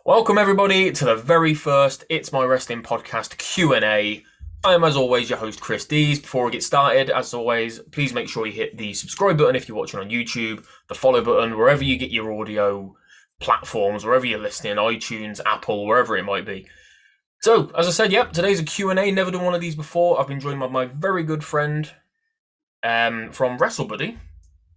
Welcome everybody to the very first It's My Wrestling Podcast Q&A. I am as always your host Chris Dees. Before we get started, as always, please make sure you hit the subscribe button if you're watching on YouTube, the follow button wherever you get your audio platforms, wherever you're listening, iTunes, Apple, wherever it might be. So, as I said, today's a Q&A. Never done one of these before. I've been joined by my very good friend from Wrestle Buddy,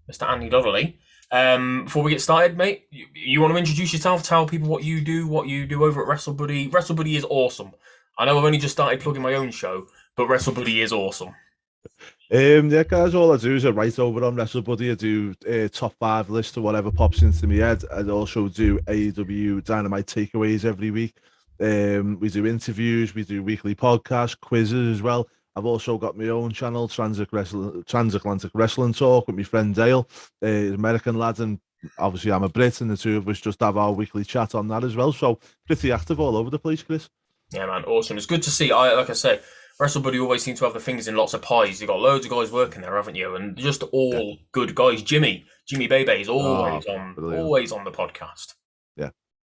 Mr. Andy Donnelly. Before we get started, mate, you want to introduce yourself, tell people what you do over at Wrestle Buddy. Wrestle Buddy is awesome. I know I've only just started plugging my own show, but Wrestle Buddy is awesome. Yeah, guys, all I do is I write over on Wrestle Buddy. I do top 5 list or whatever pops into my head. I also do AEW Dynamite takeaways every week. We do interviews, we do weekly podcasts, quizzes as well. I've also got my own channel, Transatlantic Wrestling Talk, with my friend Dale, American lad, and obviously I'm a Brit, and the two of us just have our weekly chat on that as well. So pretty active all over the place, Chris. Yeah, man, awesome. It's good to see. Like I say, Wrestle Buddy always seems to have the fingers in lots of pies. You've got loads of guys working there, haven't you? And just all good guys. Jimmy Bebe is always on the podcast.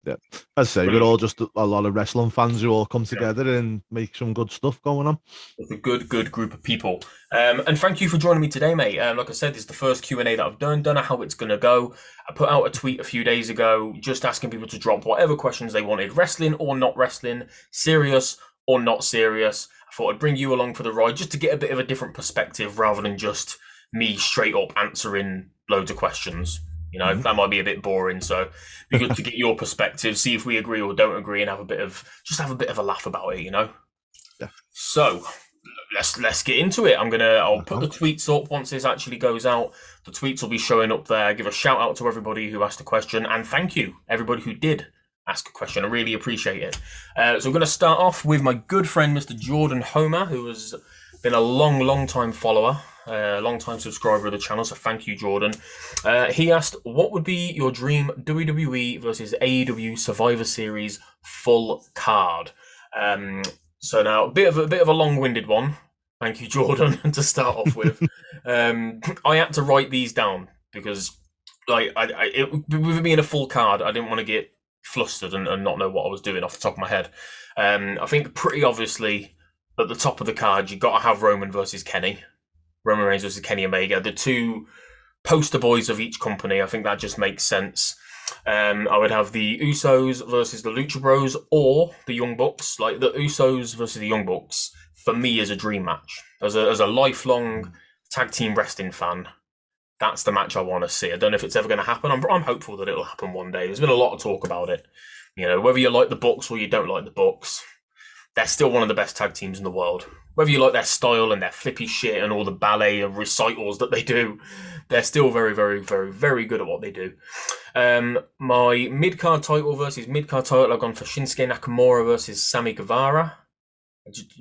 Yeah. As I say, we're all just a lot of wrestling fans who all come together and make some good stuff going on. It's a good group of people. And thank you for joining me today, mate. Like I said, this is the first Q&A that I've done. Don't know how it's going to go. I put out a tweet a few days ago just asking people to drop whatever questions they wanted, wrestling or not wrestling, serious or not serious. I thought I'd bring you along for the ride just to get a bit of a different perspective rather than just me straight up answering loads of questions. You know, that might be a bit boring, so it'd be good to get your perspective, see if we agree or don't agree, and have a bit of a laugh about it, you know? Yeah. So let's get into it. I'll put the tweets up once this actually goes out. The tweets will be showing up there. Give a shout out to everybody who asked a question, and thank you, everybody who did ask a question. I really appreciate it. So we're going to start off with my good friend, Mr. Jordan Homer, who has been a long time follower. Long-time subscriber of the channel, so thank you, Jordan. He asked, what would be your dream WWE versus AEW Survivor Series full card? So now, a bit of a long-winded one. Thank you, Jordan, to start off with. I had to write these down because, with it being a full card, I didn't want to get flustered and not know what I was doing off the top of my head. I think pretty obviously, at the top of the card, you got to have Roman versus Kenny. Roman Reigns versus Kenny Omega, the two poster boys of each company. I think that just makes sense. I would have the Usos versus the Lucha Bros or the Young Bucks. Like the Usos versus the Young Bucks, for me, is a dream match. As a lifelong tag team wrestling fan, that's the match I want to see. I don't know if it's ever going to happen. I'm hopeful that it'll happen one day. There's been a lot of talk about it. You know, whether you like the Bucks or you don't like the Bucks, they're still one of the best tag teams in the world. Whether you like their style and their flippy shit and all the ballet and recitals that they do, they're still very good at what they do. My mid-card title versus mid-card title, I've gone for Shinsuke Nakamura versus Sami Guevara.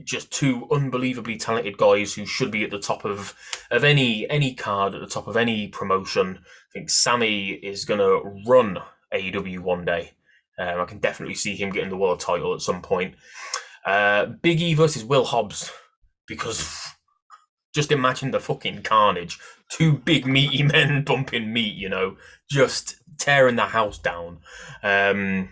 Just two unbelievably talented guys who should be at the top of any card, at the top of any promotion. I think Sami is going to run AEW one day. I can definitely see him getting the world title at some point. Big E versus Will Hobbs, because just imagine the fucking carnage. Two big meaty men bumping meat, you know, just tearing the house down. MJF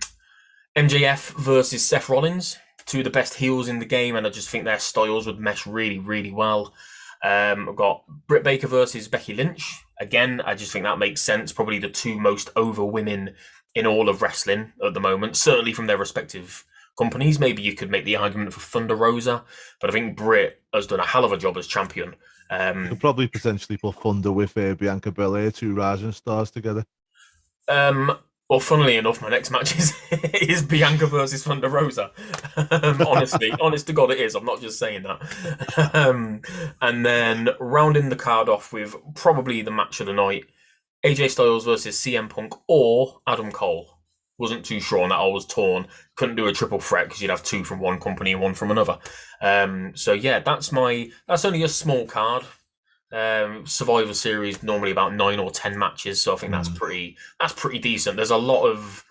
versus Seth Rollins, two of the best heels in the game, and I just think their styles would mesh really well. I've got Britt Baker versus Becky Lynch. Again, I just think that makes sense. Probably the two most over women in all of wrestling at the moment, certainly from their respective companies. Maybe you could make the argument for Thunder Rosa, but I think Brit has done a hell of a job as champion. You could probably potentially put Thunder with Bianca Belair, two rising stars together. Well, funnily enough, my next match is Bianca versus Thunder Rosa. Honest to God, it is. I'm not just saying that. And then rounding the card off with probably the match of the night, AJ Styles versus CM Punk or Adam Cole. Wasn't too sure on that. I was torn. Couldn't do a triple threat because you'd have two from one company and one from another. So yeah, that's only a small card. Survivor Series normally about 9 or 10 matches, so I think that's pretty decent. There's a lot of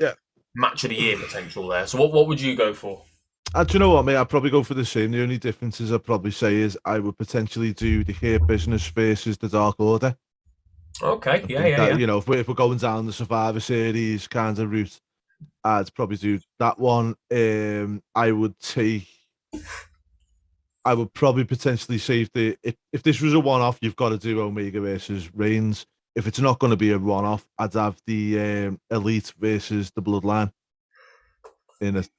match of the year potential there. So what would you go for? Do you know what, mate? I'd probably go for the same. The only differences I'd probably say is I would potentially do the Hurt Business versus the Dark Order. Okay, yeah. You know, if we're going down the Survivor Series kind of route, I'd probably do that one. I would probably potentially say if this was a one-off, you've got to do Omega versus Reigns. If it's not going to be a one-off, I'd have the Elite versus the Bloodline in like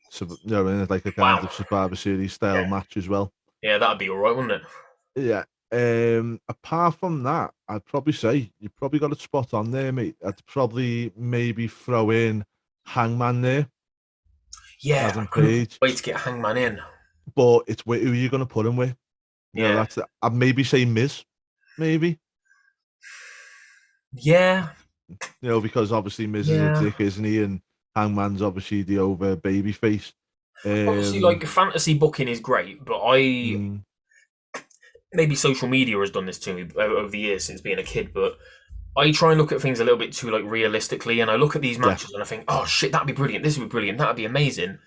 a kind of Survivor Series style match as well. Yeah, that'd be all right, wouldn't it? Yeah. Apart from that, I'd probably say you probably got a spot on there, mate. I'd probably maybe throw in Hangman there. Yeah, Adam Page. Wait to get Hangman in. But it's who are you going to put him with? Yeah, that's I'd maybe say Miz, maybe. Yeah. Because obviously Miz is a dick, isn't he? And Hangman's obviously the over baby face. Obviously, like fantasy booking is great, but maybe social media has done this to me over the years since being a kid, but I try and look at things a little bit too like realistically, and I look at these matches and I think, oh shit, that'd be brilliant. This would be brilliant. That'd be amazing.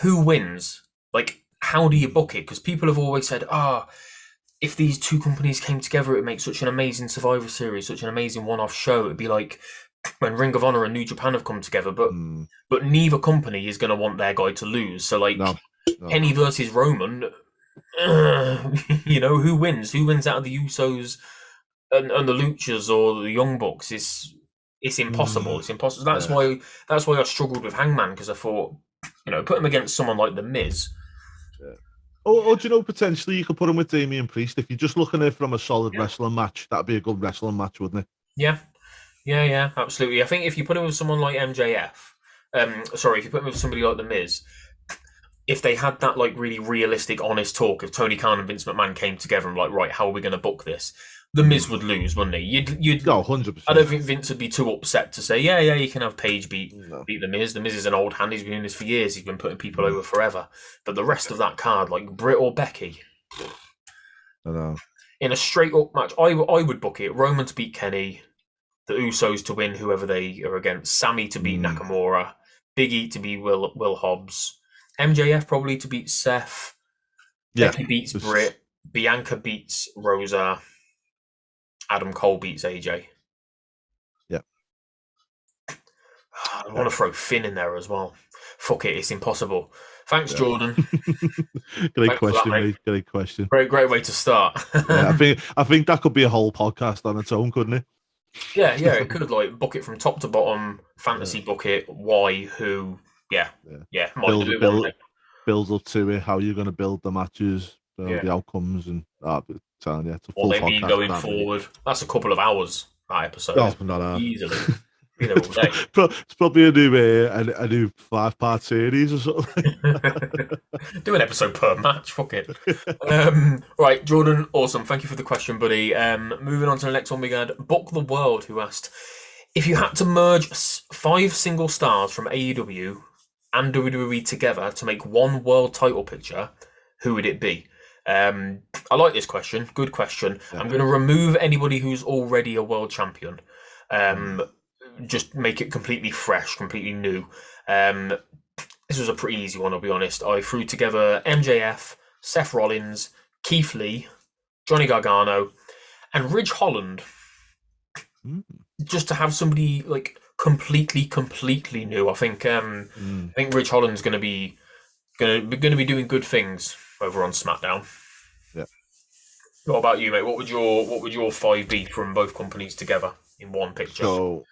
Who wins? Like, how do you book it? Because people have always said, if these two companies came together, it would make such an amazing Survivor Series, such an amazing one-off show. It'd be like when Ring of Honor and New Japan have come together, but neither company is going to want their guy to lose. So like Kenny versus Roman, who wins? Who wins out of the Usos and the Luchas or the Young Bucks? It's impossible. It's impossible. That's why I struggled with Hangman, because I thought, put him against someone like The Miz. Yeah. Or do you know, potentially you could put him with Damian Priest. If you're just looking at it from a solid wrestling match, that'd be a good wrestling match, wouldn't it? Yeah, absolutely. I think if you put him with someone like MJF, if you put him with somebody like The Miz, if they had that like really realistic, honest talk, if Tony Khan and Vince McMahon came together and like, right, how are we going to book this? The Miz would lose, wouldn't he? You'd 100%. I don't think Vince would be too upset to say, yeah, you can have Page beat The Miz. The Miz is an old hand. He's been doing this for years. He's been putting people over forever. But the rest of that card, like Brit or Becky, I know. In a straight up match, I would book it. Roman to beat Kenny, the Usos to win whoever they are against, Sami to beat Nakamura, Big E to beat Will Hobbs, MJF probably to beat Seth, Becky beats Brit, Bianca beats Rosa, Adam Cole beats AJ. Yeah. I want to throw Finn in there as well. Fuck it, it's impossible. Thanks, Jordan. Great question, mate. Great question. Great way to start. I think that could be a whole podcast on its own, couldn't it? Yeah, it could like book it from top to bottom, fantasy book it, why, who, build up to it, how you're going to build the matches, the outcomes, and it's a full what they mean going forward. That's a couple of hours, that episode. Easily. Be there all day. It's probably a new 5-part series or something. Do an episode per match, fuck it. Right, Jordan, awesome. Thank you for the question, buddy. Moving on to the next one, we got Book the World, who asked, if you had to merge 5 single stars from AEW and WWE together to make one world title picture, who would it be? I like this question. Good question. Yeah. I'm going to remove anybody who's already a world champion. Just make it completely fresh, completely new. This was a pretty easy one, I'll be honest. I threw together MJF, Seth Rollins, Keith Lee, Johnny Gargano, and Ridge Holland. Just to have somebody like completely new. I think Ridge Holland's going to be doing good things over on SmackDown. Yeah. What about you, mate? What would your 5 be from both companies together in one picture? So,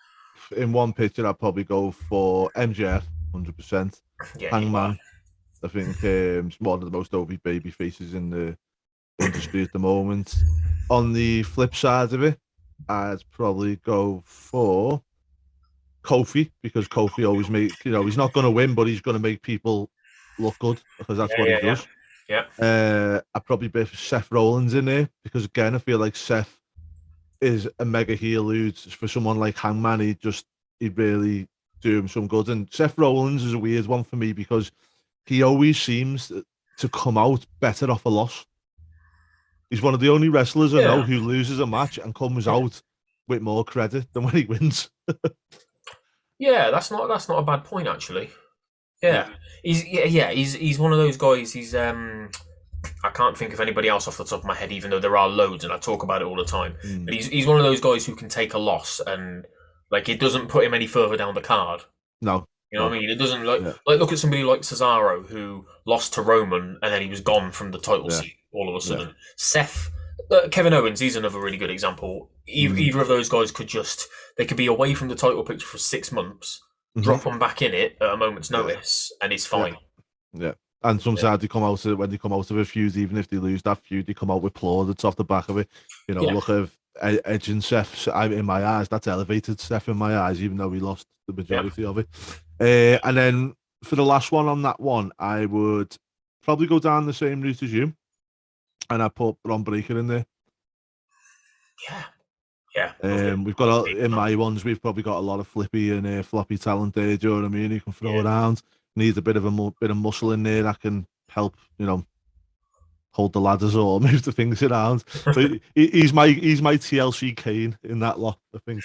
in one picture, I'd probably go for MJF, 100%. Hangman. I think he's one of the most over baby faces in the industry at the moment. On the flip side of it, I'd probably go for Kofi, because Kofi always he's not going to win, but he's going to make people look good, because that's what he does. Yeah. I'd probably be for Seth Rollins in there, because again, I feel like Seth is a mega heel who, for someone like Hangman, he'd really do him some good. And Seth Rollins is a weird one for me, because he always seems to come out better off a loss. He's one of the only wrestlers I know who loses a match and comes out with more credit than when he wins. Yeah, that's not a bad point, actually. Yeah. He's one of those guys. He's I can't think of anybody else off the top of my head, even though there are loads, and I talk about it all the time. But he's one of those guys who can take a loss, and like it doesn't put him any further down the card. No. You know what No. I mean? It doesn't like Yeah. look at somebody like Cesaro who lost to Roman and then he was gone from the title Yeah. seat all of a Yeah. sudden. Seth, Kevin Owens, he's another really good example. Either of those guys they could be away from the title picture for 6 months, drop them back in it at a moment's notice, and it's Yeah. fine. Yeah. And sometimes they come out when they come out of a feud, even if they lose that feud, they come out with plaudits off the back of it. You know, Yeah. look at Edge and Seth. In my eyes, that's elevated Seth in my eyes, even though he lost the majority of it. And then for the last one on that one, I would probably go down the same route as you, and I put Bron Breakker in there. Yeah. We've got in my ones, we've probably got a lot of flippy and floppy talent there. Do you know what I mean? He can throw around. Needs a bit of bit of muscle in there that can help, hold the ladders or move the things around. So he's my TLC Kane in that lot, I think.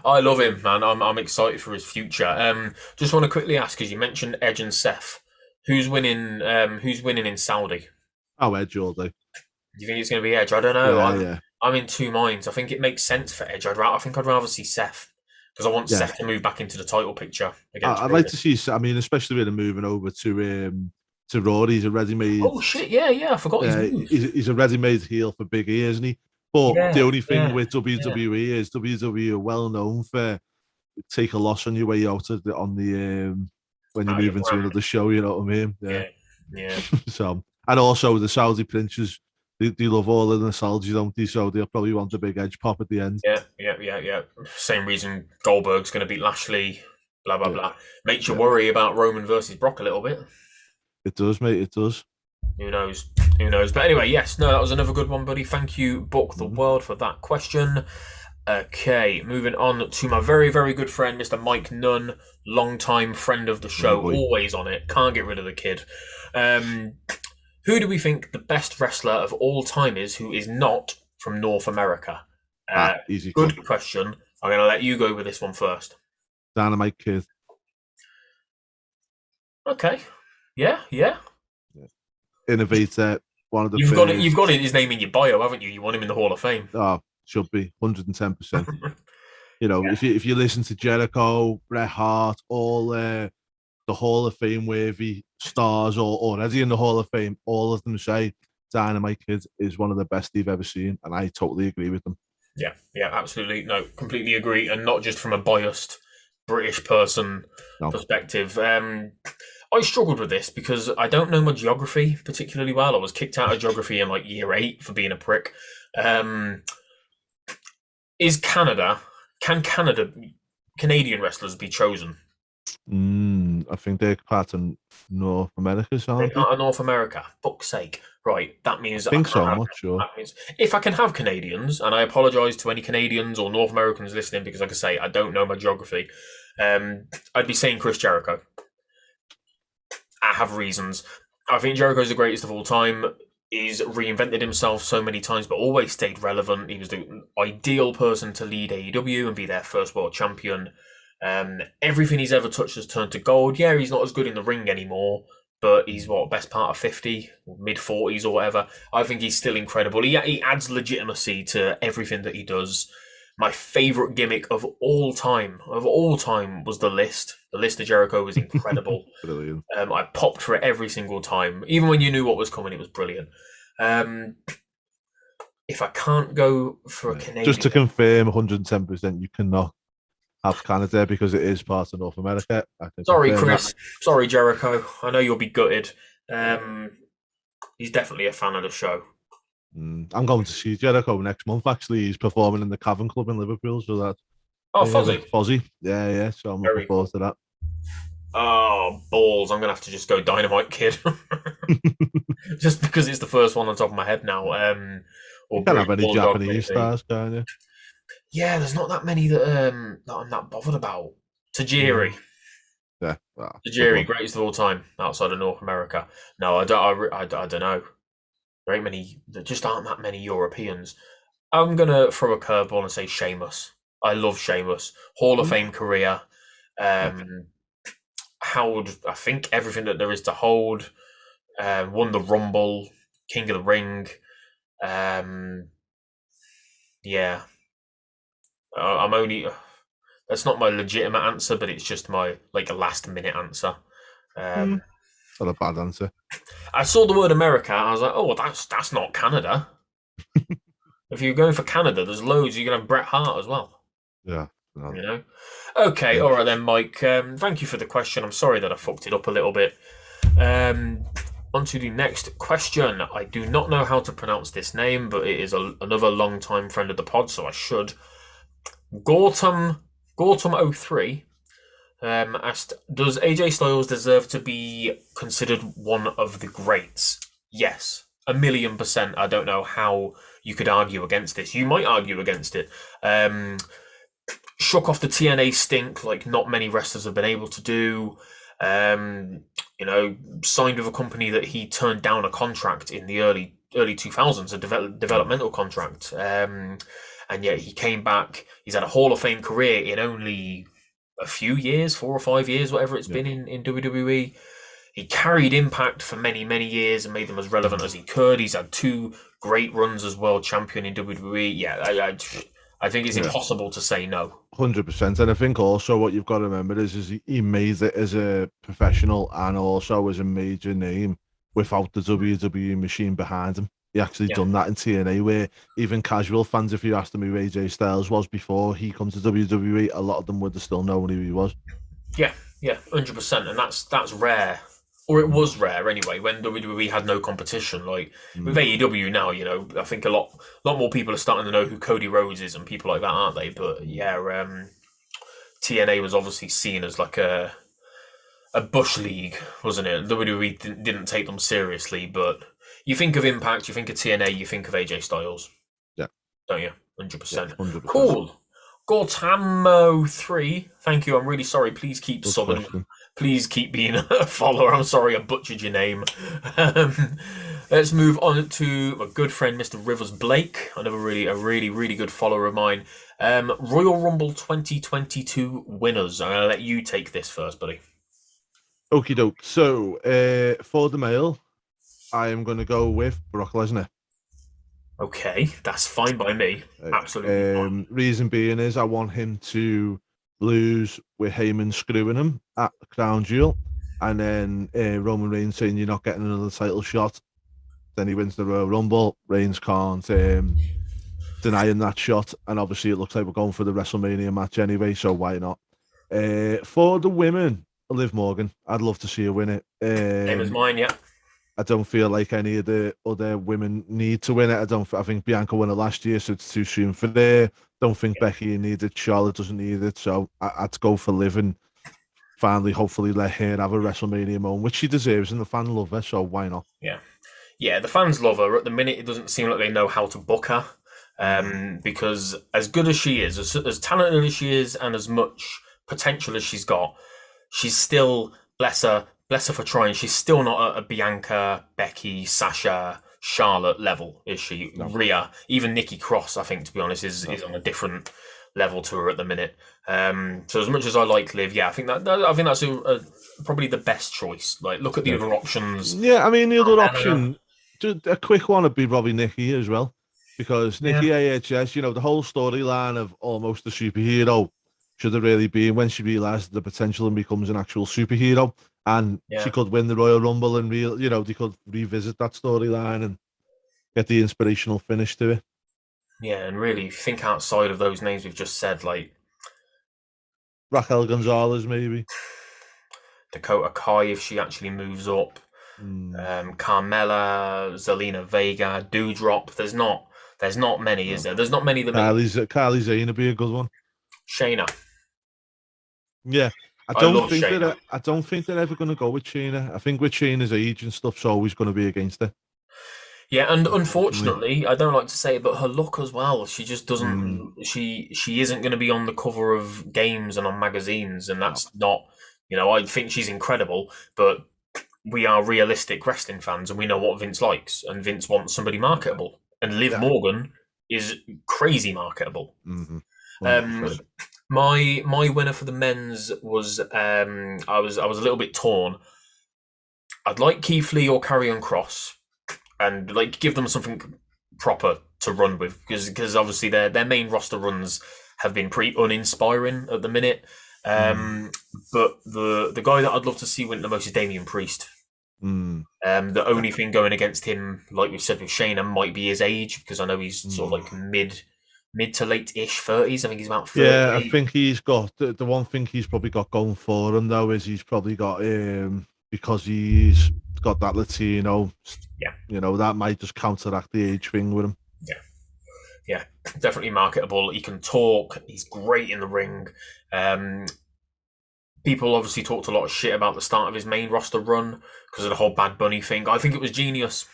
I love him, man. I'm excited for his future. Just want to quickly ask, because you mentioned Edge and Seth, who's winning? Who's winning in Saudi? Oh, Edge all day. Do you think it's going to be Edge? I don't know. Yeah. I'm in two minds. I think it makes sense for Edge. I think I'd rather see Seth because I want Seth to move back into the title picture against. I'd like to see. I mean, especially with him moving over to Raw, he's a ready-made. Oh shit! Yeah. I forgot his move. He's a ready-made heel for Big E, isn't he? But the only thing with WWE is WWE are well known for take a loss on your way out of when you move into another show. You know what I mean? Yeah. So, and also the Saudi princes, they love all the nostalgia, don't they? So they'll probably want the big Edge pop at the end. Yeah. Same reason Goldberg's going to beat Lashley. Blah blah blah. Makes you worry about Roman versus Brock a little bit. It does, mate. It does. Who knows? But anyway, yes, no, that was another good one, buddy. Thank you, Book the World, for that question. Okay, moving on to my very, very good friend, Mr. Mike Nunn, long-time friend of the show, always on it. Can't get rid of the kid. Who do we think the best wrestler of all time is who is not from North America? Easy. Good question. I'm going to let you go with this one first. Dynamite Kid. Okay. Yeah. Innovator. One of the You've got his name in your bio, haven't you? You want him in the Hall of Fame. Oh, should be 110%. If you listen to Jericho, Bret Hart, all the Hall of Fame worthy stars or already in the Hall of Fame, all of them say Dynamite Kid is one of the best they've ever seen, and I totally agree with them. Yeah, absolutely. No, completely agree, and not just from a biased British person perspective. I struggled with this because I don't know my geography particularly well. I was kicked out of geography in like year 8 for being a prick. Can Canadian wrestlers be chosen? I think they're part of North America, They're part of North America. Fuck's sake. Right, that means I think so, I'm not sure. That means if I can have Canadians, and I apologise to any Canadians or North Americans listening because, like I say, I don't know my geography, I'd be saying Chris Jericho. I have reasons. I think Jericho's the greatest of all time. He's reinvented himself so many times, but always stayed relevant. He was the ideal person to lead AEW and be their first world champion. Everything he's ever touched has turned to gold. Yeah, he's not as good in the ring anymore, but he's best part of 50, mid 40s or whatever. I think he's still incredible. He adds legitimacy to everything that he does. My favourite gimmick of all time was the list. The list of Jericho was incredible. Brilliant. I popped for it every single time. Even when you knew what was coming, it was brilliant. If I can't go for a Canadian... Just to confirm 110%, you cannot have Canada because it is part of North America. Sorry, Chris. That. Sorry, Jericho. I know you'll be gutted. He's definitely a fan of the show. I'm going to see Jericho next month. Actually, he's performing in the Cavern Club in Liverpool, so that. Oh, Fozzy. Fozzy, yeah. So I'm looking forward to that. Oh, balls! I'm gonna have to just go Dynamite Kid, just because it's the first one on top of my head now. You can't have any Japanese stars, can you? Yeah, there's not that many that I'm not bothered about. Tajiri. Yeah, Tajiri, greatest of all time outside of North America. No, I don't know. There just aren't that many Europeans. I'm gonna throw a curveball and say Sheamus. I love Sheamus. Hall of Fame career. Held, I think, everything that there is to hold. Won the Rumble, King of the Ring. Yeah. There's It's not my legitimate answer, but it's just my like a last minute answer. Not a bad answer. I saw the word America. I was like, oh, that's not Canada. If you're going for Canada, there's loads. You're gonna have Bret Hart as well. Yeah. No. You know. Okay, Yeah. all right then, Mike. Thank you for the question. I'm sorry that I fucked it up a little bit. On to the next question. I do not know how to pronounce this name, but it is another long-time friend of the pod, so I should. Gortum03 asked, does AJ Styles deserve to be considered one of the greats? Yes, 1,000,000%. I don't know how you could argue against this. You might argue against it. Shook off the TNA stink like not many wrestlers have been able to do. Signed with a company that he turned down a contract in the early 2000s, a developmental contract. And yet he came back. He's had a Hall of Fame career in only a few years, 4 or 5 years, whatever it's been in WWE. He carried Impact for many, many years and made them as relevant as he could. He's had 2 great runs as world champion in WWE. Yeah, I think it's impossible to say no. 100%. And I think also what you've got to remember is he made it as a professional and also as a major name without the WWE machine behind him. He actually done that in TNA, where even casual fans, if you asked them who AJ Styles was before he come to WWE, a lot of them would have still known who he was. Yeah, 100%. And that's rare. Or it was rare anyway, when WWE had no competition. Like with AEW now, I think a lot more people are starting to know who Cody Rhodes is and people like that, aren't they? But yeah, TNA was obviously seen as like a bush league, wasn't it? WWE didn't take them seriously, but you think of Impact, you think of TNA, you think of AJ Styles. Yeah. Don't you? 100%. Yeah, 100%. Cool. Gortamo3, thank you. I'm really sorry. Please keep subbing. Please keep being a follower. I'm sorry I butchered your name. Let's move on to my good friend, Mr. Rivers Blake. Another a really good follower of mine. Royal Rumble 2022 winners. I'm going to let you take this first, buddy. Okie doke. So, for the male, I am going to go with Brock Lesnar. Okay, that's fine by me. Absolutely fine. Reason being is I want him to lose with Heyman screwing him at Crown Jewel, and then Roman Reigns saying you're not getting another title shot. Then he wins the Royal Rumble. Reigns can't deny him that shot, and obviously it looks like we're going for the WrestleMania match anyway, so why not? For the women, Liv Morgan. I'd love to see her win it. Same as mine, yeah. I don't feel like any of the other women need to win it. I think Bianca won it last year, so it's too soon for there. Don't think Becky needs it. Charlotte doesn't need it. So I'd go for Liv and finally, hopefully, let her have a WrestleMania moment, which she deserves, and the fans love her, so why not? Yeah, the fans love her. At the minute, it doesn't seem like they know how to book her. Because as good as she is, as talented as she is, and as much potential as she's got, she's still, bless her for trying, she's still not at a Bianca, Becky, Sasha, Charlotte level, is she? No. Rhea, even Nikki Cross, I think, to be honest, is on a different level to her at the minute. So as much as I like Liv, I think that's probably the best choice. Like, look at the other options. Yeah, I mean, the other option, a quick one would be probably Nikki as well, because Nikki AHS, the whole storyline of almost a superhero should have really been when she realized the potential and becomes an actual superhero. And she could win the Royal Rumble and they could revisit that storyline and get the inspirational finish to it. Yeah, and really think outside of those names we've just said, like Raquel Gonzalez, maybe Dakota Kai if she actually moves up. Carmella, Zelina Vega, Doudrop. There's not many, is there? There's not many that. Kylie Zane would be a good one. Shayna. Yeah. I don't think they're ever going to go with Shayna. I think with Shayna's age and stuff's always going to be against her. Yeah, and unfortunately, I don't like to say it, but her look as well. She just doesn't. She isn't going to be on the cover of games and on magazines, and that's not. I think she's incredible, but we are realistic wrestling fans, and we know what Vince likes, and Vince wants somebody marketable, and Liv Morgan is crazy marketable. My winner for the men's was I was a little bit torn. I'd like Keith Lee or Karrion Kross, and give them something proper to run with, because obviously their main roster runs have been pretty uninspiring at the minute. But the guy that I'd love to see win the most is Damian Priest. The only thing going against him, like we said with Shayna, might be his age, because I know he's sort of like mid to late-ish 30s. I think he's about 38. Yeah, I think he's got the one thing he's probably got going for him though is he's probably got because he's got that Latino. Yeah, that might just counteract the age thing with him. Yeah, definitely marketable. He can talk. He's great in the ring. People obviously talked a lot of shit about the start of his main roster run because of the whole Bad Bunny thing. I think it was genius.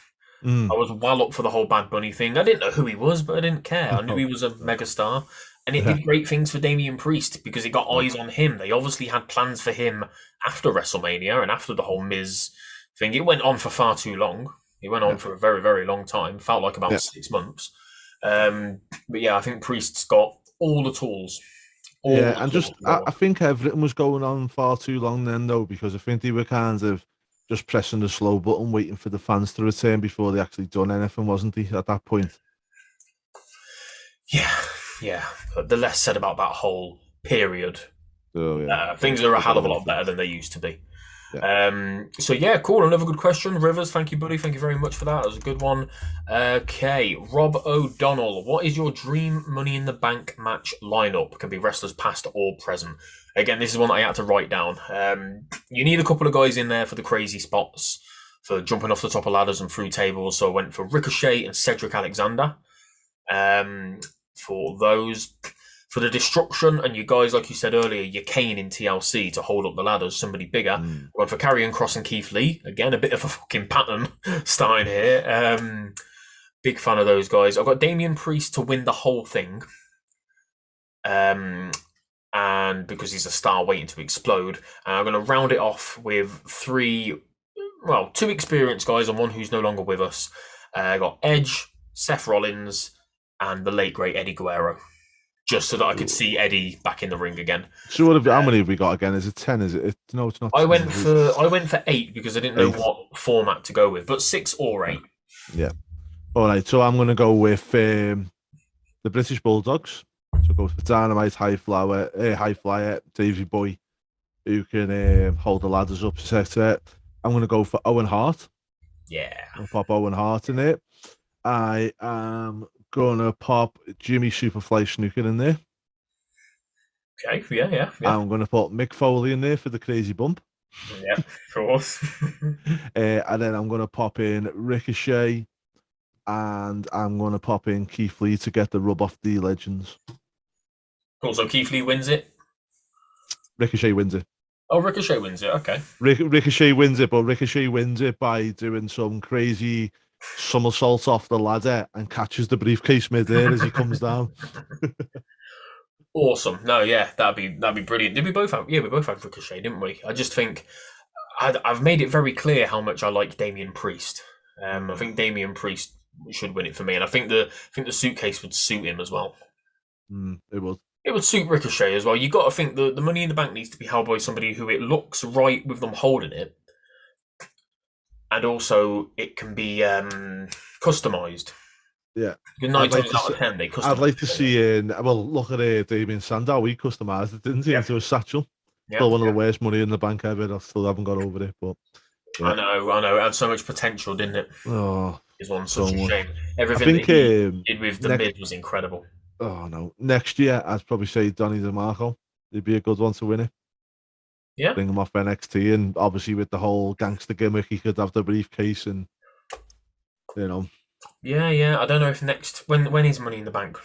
I was well up for the whole Bad Bunny thing. I didn't know who he was, but I didn't care. I knew he was a megastar. And it did great things for Damian Priest because it got eyes on him. They obviously had plans for him after WrestleMania and after the whole Miz thing. It went on for far too long. It went on for a very, very long time. Felt like about 6 months. But yeah, I think Priest's got all the tools. I think everything was going on far too long then, though, because I think they were kind of just pressing the slow button, waiting for the fans to return before they actually done anything, wasn't he, at that point? Yeah. But the less said about that whole period, things are a hell of a lot better than they used to be. So yeah, cool. Another good question. Rivers, thank you, buddy. Thank you very much for that. That was a good one. Okay, Rob O'Donnell, what is your dream Money in the Bank match lineup? Can be wrestlers past or present. Again, this is one that I had to write down. You need a couple of guys in there for the crazy spots, for jumping off the top of ladders and through tables. So I went for Ricochet and Cedric Alexander. For those. For the destruction and you guys, like you said earlier, your Kane in TLC to hold up the ladders, somebody bigger. Went for Karrion Kross and Keith Lee. Again, a bit of a fucking pattern starting here. Big fan of those guys. I've got Damian Priest to win the whole thing. And because he's a star waiting to explode. And I'm going to round it off with two experienced guys and one who's no longer with us. I got Edge, Seth Rollins, and the late, great Eddie Guerrero. Just so that I could see Eddie back in the ring again. So how many have we got again? Is it 10? Is it? No, it's not. I went for 8 because I didn't know what format to go with, but 6 or 8. Yeah. All right. So I'm going to go with the British Bulldogs. So go for Dynamite, High Flyer, Davey Boy, who can hold the ladders up. I'm going to go for Owen Hart. Yeah. I'll pop Owen Hart in it. I am gonna pop Jimmy Superfly Snooker in there. Okay, yeah. I'm gonna put Mick Foley in there for the crazy bump. Yeah, of course. And then I'm gonna pop in Ricochet, and I'm gonna pop in Keith Lee to get the rub off the legends. Cool. So Keith Lee wins it. Ricochet wins it. Oh, Ricochet wins it. Okay. Ricochet wins it, but Ricochet wins it by doing some crazy somersault off the ladder and catches the briefcase mid-air as he comes down. Awesome. No, yeah, that'd be brilliant. Did we both have? Yeah, we both had Ricochet, didn't we? I just think I've made it very clear how much I like Damian Priest. I think Damian Priest should win it for me, and I think the suitcase would suit him as well. It would. It would suit Ricochet as well. You got to think the Money in the Bank needs to be held by somebody who it looks right with them holding it. And also, it can be customized. Yeah. 9 times out of 10, they customize. I'd like to see, look at Damien Sandow. He customized it, didn't he, into a satchel? Still one of the worst Money in the Bank ever. I still haven't got over it. But I know. It had so much potential, didn't it? Oh, it's one such a shame. Everything that he did with the mid was incredible. Oh, no. Next year, I'd probably say Donny DeMarco. He'd be a good one to win it. Yeah. Bring him off NXT, and obviously with the whole gangster gimmick, he could have the briefcase and, Yeah. I don't know if when is Money in the Bank?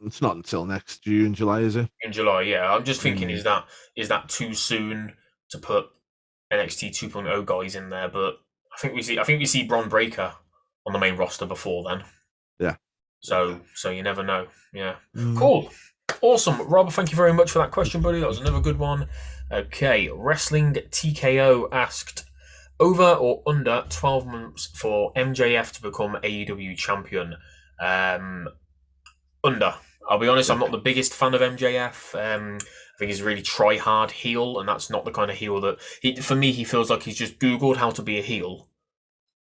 It's not until next June, July, is it? In July, yeah. I'm just thinking, is that too soon to put NXT 2.0 guys in there? But I think we see Bron Breakker on the main roster before then. Yeah. So you never know. Yeah. Cool. Awesome. Rob, thank you very much for that question, buddy. That was another good one. Okay. Wrestling TKO asked, over or under 12 months for MJF to become AEW champion? Under. I'll be honest, I'm not the biggest fan of MJF. I think he's a really try-hard heel, and that's not the kind of heel that... For me, he feels like he's just Googled how to be a heel.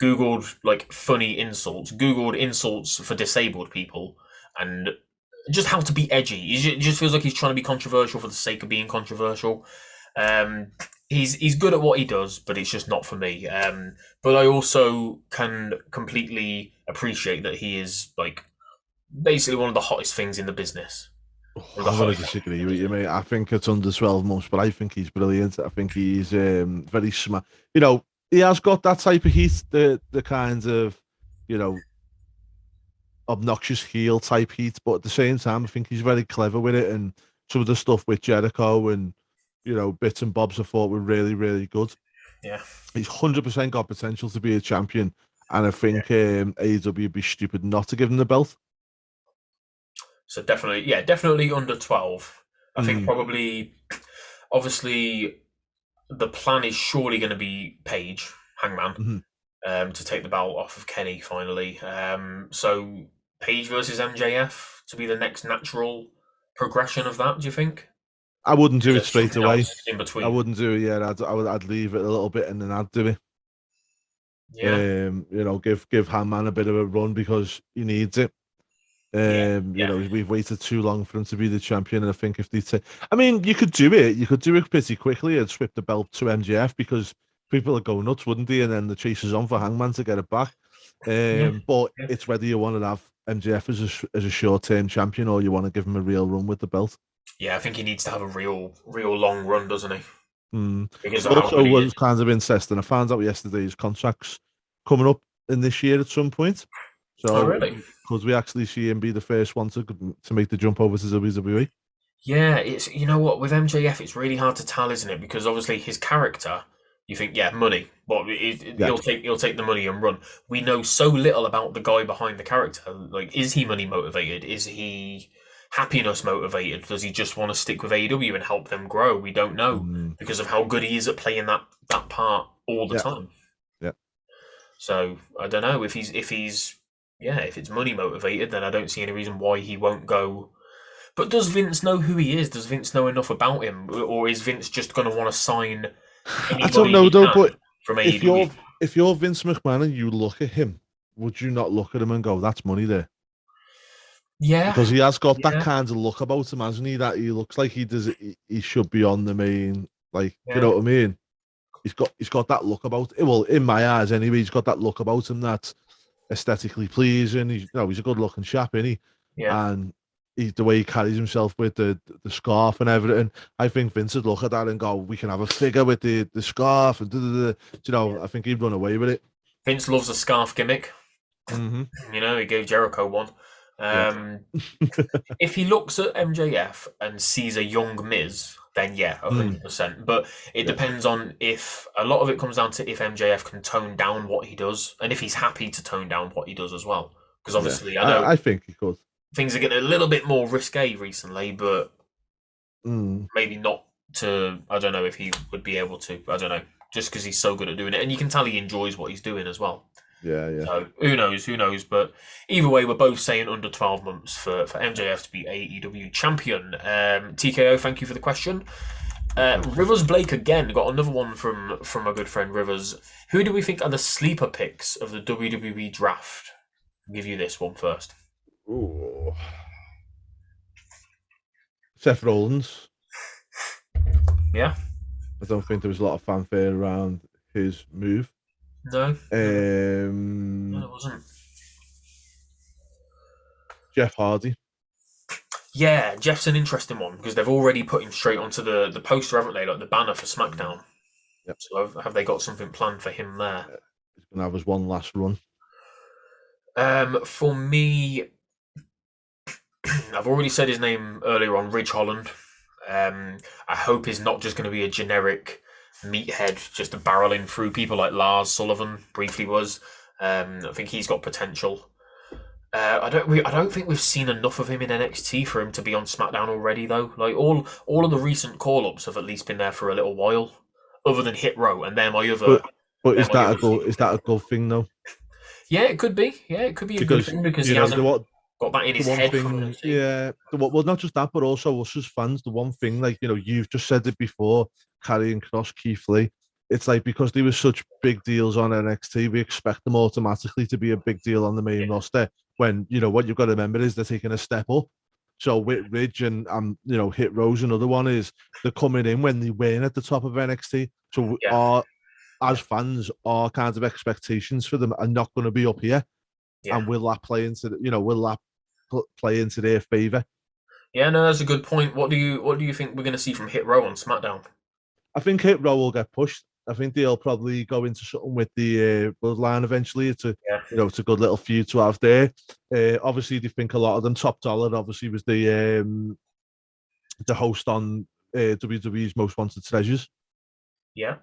Googled, funny insults. Googled insults for disabled people, and just how to be edgy. It just feels like he's trying to be controversial for the sake of being controversial. He's good at what he does, but it's just not for me. But I also can completely appreciate that he is like basically one of the hottest things in the business. I'm going to disagree with you, mate. I think it's under 12 months, but I think he's brilliant. I think he's very smart. You know, he has got that type of heat, the kind of, you know, obnoxious heel type heat, but at the same time, I think he's very clever with it. And some of the stuff with Jericho and, you know, bits and bobs I thought were really, really good. Yeah. He's 100% got potential to be a champion. And I think AEW would be stupid not to give him the belt. So definitely under 12. I think probably, obviously, the plan is surely going to be Paige, Hangman, to take the belt off of Kenny finally. So Paige versus MJF to be the next natural progression of that, do you think? I wouldn't do it straight away. In between. I wouldn't do it. Yeah, I'd leave it a little bit and then I'd do it. Yeah. You know, give Hangman a bit of a run because he needs it. You know, we've waited too long for him to be the champion, and I think if they I mean, you could do it. You could do it pretty quickly and swip the belt to MJF because people are going nuts, wouldn't they? And then the chase is on for Hangman to get it back. But it's whether you want to have MJF as a short-term champion or you want to give him a real run with the belt. Yeah, I think he needs to have a real long run, doesn't he? Because also was kind of interesting. I found out yesterday his contract's coming up in this year at some point. So really? Could we actually see him be the first one to make the jump over to WWE? Yeah, it's, you know what, with MJF it's really hard to tell, isn't it? Because obviously his character, you think, money, but he'll take the money and run. We know so little about the guy behind the character. Like, is he money motivated? Is he happiness motivated? Does he just want to stick with AEW and help them grow? We don't know because of how good he is at playing that part all the time. Yeah. So I don't know if it's money motivated, then I don't see any reason why he won't go. But does Vince know who he is? Does Vince know enough about him, or is Vince just going to want to sign? I don't know though. But from AEW? if you're Vince McMahon and you look at him, would you not look at him and go, "That's money there"? Yeah, because he has got that kind of look about him, hasn't he? That he looks like he does. He should be on the main. Like, you know what I mean? He's got that look about. Well, in my eyes, anyway, he's got that look about him that's aesthetically pleasing. He's a good looking chap, isn't he? Yeah. And the way he carries himself with the scarf and everything, I think Vince would look at that and go, "We can have a figure with the scarf," and you know, I think he'd run away with it. Vince loves a scarf gimmick. You know, he gave Jericho one. If he looks at MJF and sees a young Miz, then 100%. But it depends on if a lot of it comes down to if MJF can tone down what he does and if he's happy to tone down what he does as well. Because obviously, I think he could. Things are getting a little bit more risque recently, but maybe not to. I don't know if he would be able to. I don't know, just because he's so good at doing it, and you can tell he enjoys what he's doing as well. Yeah. So who knows? But either way, we're both saying under 12 months for MJF to be AEW champion. TKO, thank you for the question. Rivers Blake again got another one from our good friend Rivers. Who do we think are the sleeper picks of the WWE draft? I'll give you this one first. Ooh. Seth Rollins. Yeah. I don't think there was a lot of fanfare around his move. No. No, it wasn't. Jeff Hardy. Yeah, Jeff's an interesting one because they've already put him straight onto the poster, haven't they? Like the banner for SmackDown. Yep. So have they got something planned for him there? He's going to have his one last run. For me, I've already said his name earlier on, Ridge Holland. I hope he's not just going to be a generic meathead, just barreling through people like Lars Sullivan briefly was. I think he's got potential. I don't think we've seen enough of him in NXT for him to be on SmackDown already, though. Like all of the recent call-ups have at least been there for a little while, other than Hit Row, and they're my other. But is that a good thing though? Yeah, it could be. Yeah, it could be a good thing because he hasn't got that in his head. Well, not just that, but also us as fans. The one thing, like, you know, you've just said it before, Karrion Kross, Keith Lee. It's like because they were such big deals on NXT, we expect them automatically to be a big deal on the main roster. When, you know, what you've got to remember is they're taking a step up. So with Ridge and Hit Row's another one is they're coming in when they win at the top of NXT. So Yeah. as fans, our kinds of expectations for them are not going to be up here, Yeah. and will that play into play into their favor? Yeah, no, that's a good point. What do you think we're going to see from Hit Row on SmackDown? I think Hit Row will get pushed. I think they'll probably go into something with the Bloodline eventually. It's a it's a good little feud to have there. Obviously, they think a lot of them. Top Dollar obviously was the host on WWE's Most Wanted Treasures. Yeah.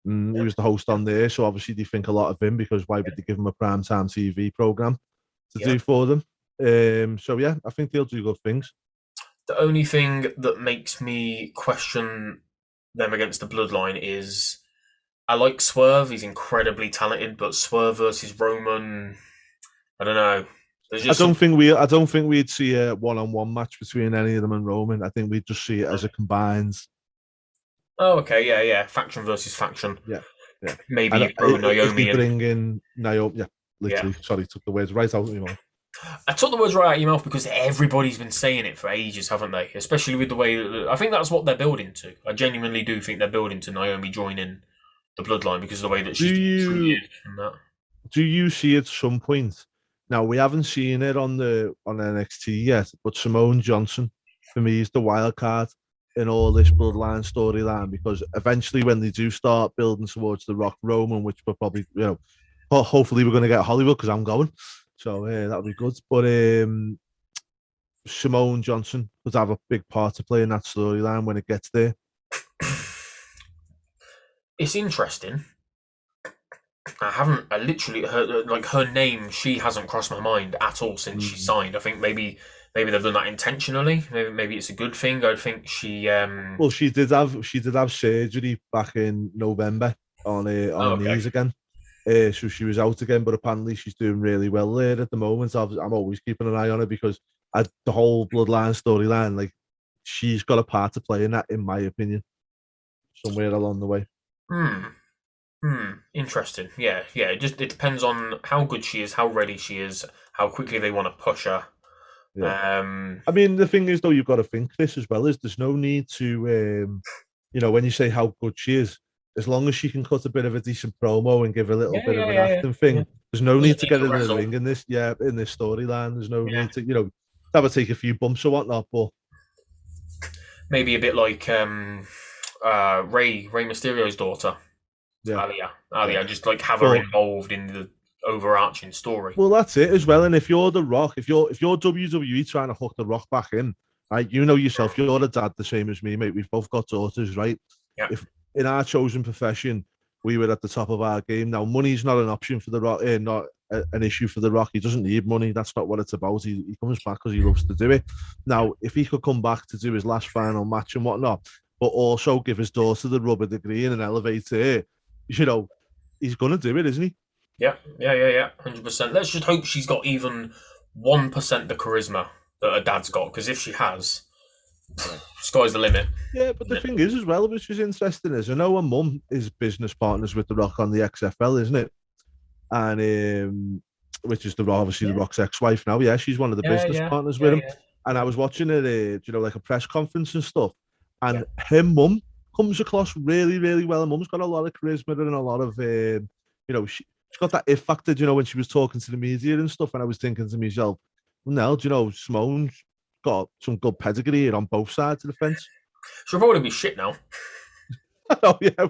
He was the host on there, so obviously they think a lot of him because why would they give him a primetime TV program to do for them? So yeah, I think they'll do good things. The only thing that makes me question them against the Bloodline is I like Swerve. He's incredibly talented, but Swerve versus Roman, I don't know. I don't think we'd see a one-on-one match between any of them and Roman. I think we'd just see it as a combined. Oh, okay, yeah. Faction versus faction. Yeah. Maybe throw Naomi if they bring in Naomi, literally. Sorry, took the words right out of your mouth. I took the words right out of your mouth because everybody's been saying it for ages, haven't they? Especially with the way that I think that's what they're building to. I genuinely do think they're building to Naomi joining the Bloodline because of the way that she's treated and that. Do you see at some point? Now we haven't seen it on NXT yet, but Simone Johnson for me is the wild card in all this Bloodline storyline because eventually when they do start building towards the Rock Roman, which we're probably hopefully we're going to get Hollywood because I'm going, so that'll be good. But Simone Johnson would have a big part to play in that storyline when it gets there. It's interesting. I literally her name. She hasn't crossed my mind at all since she signed. I think maybe they've done that intentionally. Maybe it's a good thing. I think she. Well, she did have surgery back in November on her knees again. So she was out again, but apparently she's doing really well there at the moment. I'm always keeping an eye on her because the whole Bloodline storyline, like she's got a part to play in that, in my opinion, somewhere along the way. Interesting. Yeah. It depends on how good she is, how ready she is, how quickly they want to push her. Yeah. I mean, the thing is, though, you've got to think this as well. Is there's no need to, when you say how good she is, as long as she can cut a bit of a decent promo and give a little bit of an acting thing, there's no need to get in the ring in this storyline. There's no need to, that would take a few bumps or whatnot, but maybe a bit like Rey Mysterio's daughter. Alia, just like have her involved in the overarching story. Well, that's it as well. And if you're The Rock, if you're WWE trying to hook The Rock back in, right? You know yourself, you're a dad the same as me, mate. We've both got daughters, right? Yeah. If in our chosen profession we were at the top of our game, now money's not an option for The Rock, not an issue for The Rock. He doesn't need money. That's not what it's about. He comes back because he loves to do it. Now, if he could come back to do his last final match and whatnot, but also give his daughter the rubber degree and an elevator, he's going to do it, isn't he? Yeah, 100%. Let's just hope she's got even 1% the charisma that her dad's got, because if she has, sky's the limit. Yeah, but the thing is as well, which is interesting, is I know her mum is business partners with The Rock on the XFL, isn't it? And which is obviously The Rock's ex-wife now. Yeah, she's one of the business partners with him. And I was watching it, like a press conference and stuff, and her mum comes across really, really well. Her mum's got a lot of charisma and a lot of, she's got that if factor, when she was talking to the media and stuff. And I was thinking to myself, well, now, Simone's got some good pedigree here on both sides of the fence. She'll probably be shit now. Oh, yeah.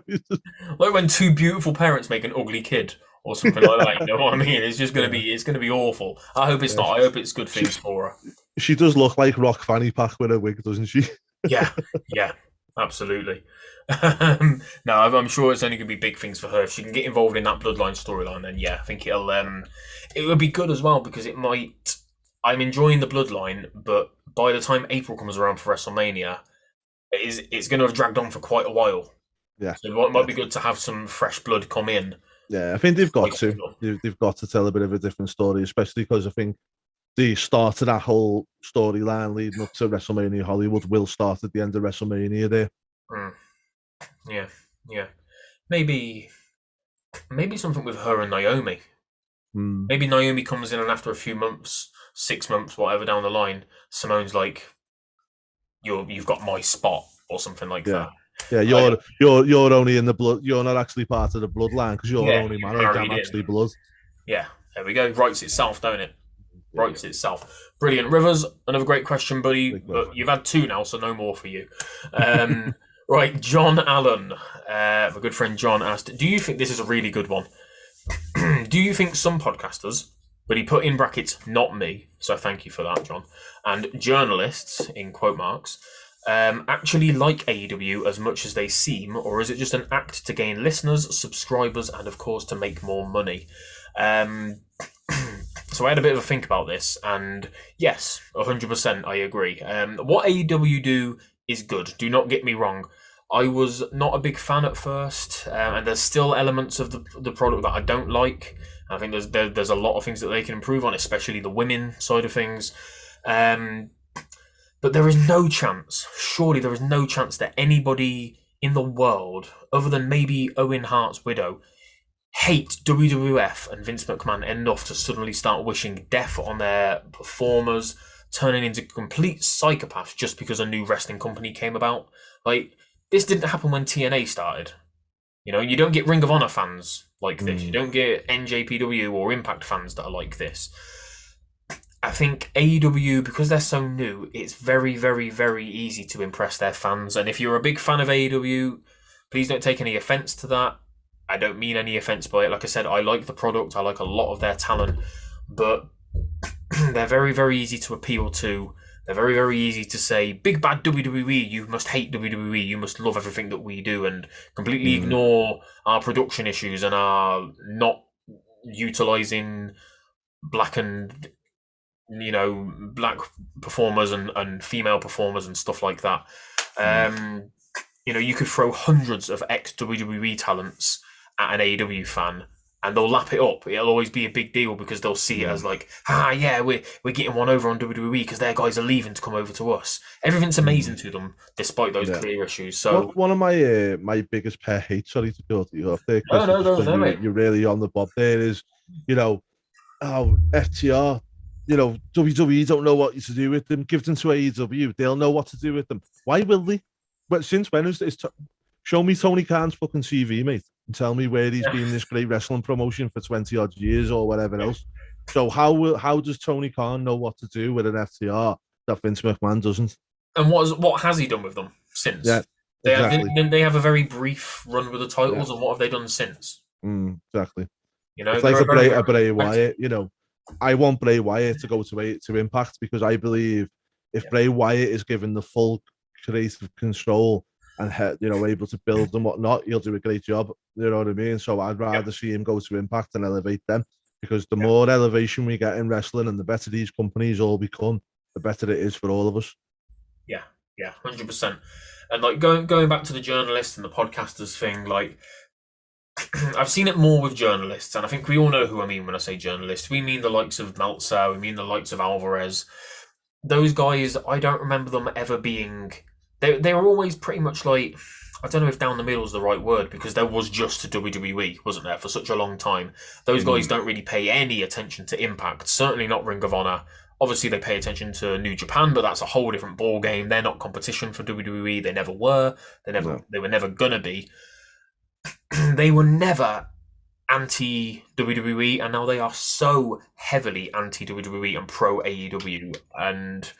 Like when two beautiful parents make an ugly kid or something like that. You know what I mean? It's just going to be awful. I hope it's not. I hope it's good things for her. She does look like Rock Fanny Pack with her wig, doesn't she? Yeah, absolutely. No, I'm sure it's only going to be big things for her if she can get involved in that Bloodline storyline. Then I think it would be good as well because it might. I'm enjoying the Bloodline, but by the time April comes around for WrestleMania, it's going to have dragged on for quite a while. Yeah, so it might be good to have some fresh blood come in. Yeah, I think they've got to. They've got to tell a bit of a different story, especially because I think the start of that whole storyline leading up to WrestleMania Hollywood will start at the end of WrestleMania there. Yeah. Maybe something with her and Naomi. Maybe Naomi comes in and after a few months 6 months, whatever down the line, Simone's like, you've got my spot or something like that. Yeah, you're only in the blood. You're not actually part of the bloodline because you're only married. I'm actually blood. Yeah, there we go. Writes itself, don't it? Writes itself. Brilliant. Rivers, another great question, buddy. But you've had 2 now, so no more for you. Right, John Allen, a good friend John asked, do you think this is a really good one? Do you think some podcasters, but he put in brackets, not me, so thank you for that, John, and journalists, in quote marks, actually like AEW as much as they seem, or is it just an act to gain listeners, subscribers, and of course to make more money? So I had a bit of a think about this, and yes, 100% I agree. What AEW do is good, do not get me wrong. I was not a big fan at first, and there's still elements of the product that I don't like. I think there's a lot of things that they can improve on, especially the women side of things. But there is no chance, surely there is no chance that anybody in the world, other than maybe Owen Hart's widow, hate WWF and Vince McMahon enough to suddenly start wishing death on their performers, turning into complete psychopaths just because a new wrestling company came about. Like, this didn't happen when TNA started. You know, you don't get Ring of Honor fans like this. You don't get NJPW or Impact fans that are like this. I think AEW, because they're so new, it's very, very, very easy to impress their fans. And if you're a big fan of AEW, please don't take any offense to that. I don't mean any offense by it. Like I said, I like the product. I like a lot of their talent. But they're very, very easy to appeal to. They're very, very easy to say, big bad WWE, you must hate WWE, you must love everything that we do, and completely ignore our production issues and our not utilising black performers and female performers and stuff like that. You could throw hundreds of ex-WWE talents at an AEW fan, and they'll lap it up. It'll always be a big deal because they'll see it as like, we're getting one over on WWE because their guys are leaving to come over to us. Everything's amazing to them, despite those clear issues. So one of my biggest pet hates, sorry to cut you off there, you're really on the bob there, is, FTR, WWE don't know what to do with them. Give them to AEW. They'll know what to do with them. Why will they? But since when is this? Show me Tony Khan's fucking CV, mate, and tell me where he's been this great wrestling promotion for 20 odd years or whatever else. So how does Tony Khan know what to do with an FTR that Vince McMahon doesn't? And what has he done with them since? Yeah, exactly. Didn't they have a very brief run with the titles, and what have they done since? Exactly. It's like a Bray Wyatt. I want Bray Wyatt to go to Impact because I believe if Bray Wyatt is given the full creative control and able to build and whatnot, he'll do a great job. You know what I mean? So I'd rather see him go to Impact and elevate them, because the more elevation we get in wrestling and the better these companies all become, the better it is for all of us. Yeah, 100%. And like going back to the journalists and the podcasters thing, like I've seen it more with journalists, and I think we all know who I mean when I say journalists. We mean the likes of Meltzer, we mean the likes of Alvarez. Those guys, I don't remember them ever being... They were always pretty much like... I don't know if down the middle is the right word, because there was just a WWE, wasn't there, for such a long time. Those guys don't really pay any attention to Impact, certainly not Ring of Honor. Obviously, they pay attention to New Japan, but that's a whole different ball game. They're not competition for WWE. They never were. They were never gonna be. They were never anti-WWE, and now they are so heavily anti-WWE and pro-AEW. And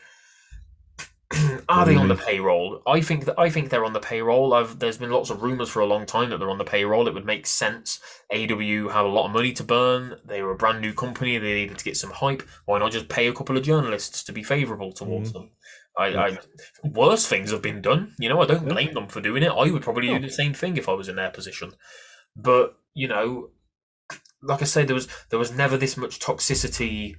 are they on the payroll? I think they're on the payroll. There's been lots of rumors for a long time that they're on the payroll. It would make sense. AEW have a lot of money to burn. They were a brand new company. They needed to get some hype. Why not just pay a couple of journalists to be favourable towards them? Worse things have been done. I don't blame them for doing it. I would probably do the same thing if I was in their position. But like I said, there was never this much toxicity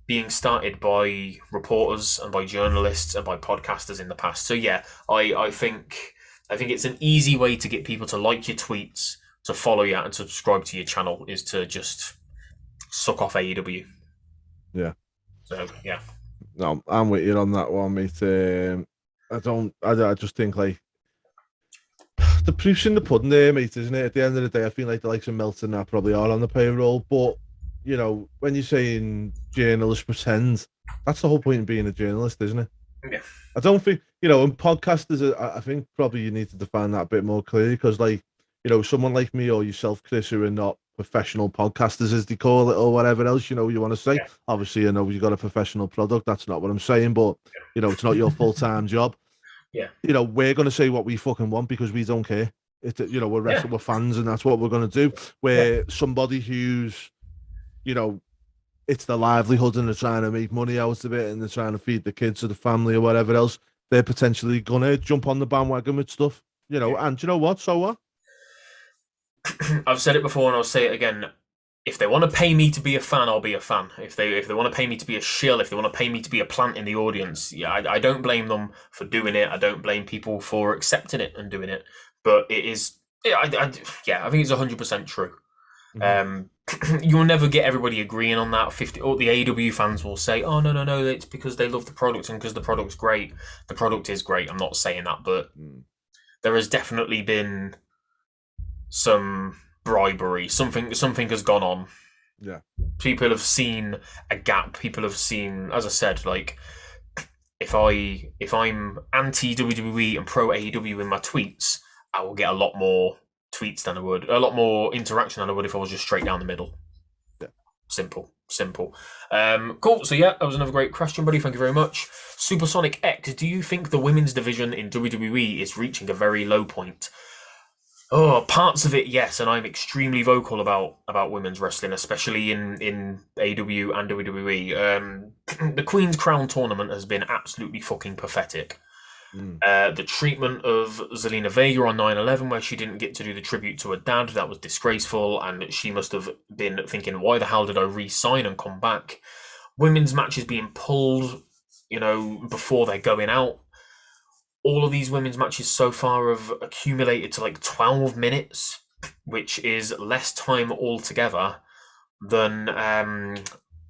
being started by reporters and by journalists and by podcasters in the past. So yeah, I think it's an easy way to get people to like your tweets, to follow you, and to subscribe to your channel, is to just suck off AEW. Yeah. So yeah. No, I'm with you on that one, mate. I just think like the proof's in the pudding there, mate, isn't it? At the end of the day, I feel like the likes of Melton that probably are on the payroll, but you know, when you're saying journalists pretend, that's the whole point of being a journalist, isn't it? Yeah. I don't think, you know, and podcasters, I think probably you need to define that a bit more clearly because, like, you know, someone like me or yourself, Chris, who are not professional podcasters, as they call it, or whatever else, you know, you want to say. Yeah. Obviously, you know, you got a professional product. That's not what I'm saying, but, you know, it's not your full time job. Yeah. You know, we're going to say what we fucking want because we don't care. You know, we're fans and that's what we're going to do. Where somebody who's, you know, it's the livelihood and they're trying to make money out of it and they're trying to feed the kids or the family or whatever else, they're potentially gonna jump on the bandwagon with stuff, you know. And you know what? So what? I've said it before and I'll say it again. If they want to pay me to be a fan, I'll be a fan. If they want to pay me to be a shill, if they want to pay me to be a plant in the audience, yeah, I don't blame them for doing it. I don't blame people for accepting it and doing it. But it is, I think it's 100% true. You'll never get everybody agreeing on that. Or the AEW fans will say, "Oh no, it's because they love the product and because the product's great." The product is great. I'm not saying that, but there has definitely been some bribery. Something has gone on. Yeah. People have seen a gap. People have seen, as I said, like if I'm anti WWE and pro AEW in my tweets, I will get a lot more tweets than I would, a lot more interaction than I would if I was just straight down the middle. Yeah. Simple. Cool. So yeah, that was another great question, buddy. Thank you very much. Supersonic X, do you think the women's division in WWE is reaching a very low point? Oh, parts of it, yes, and I'm extremely vocal about women's wrestling, especially in AEW and WWE. The Queen's Crown tournament has been absolutely fucking pathetic. The treatment of Zelina Vega on 9/11, where she didn't get to do the tribute to her dad, that was disgraceful, and she must have been thinking, why the hell did I re-sign and come back? Women's matches being pulled, you know, before they're going out. All of these women's matches so far have accumulated to like 12 minutes, which is less time altogether than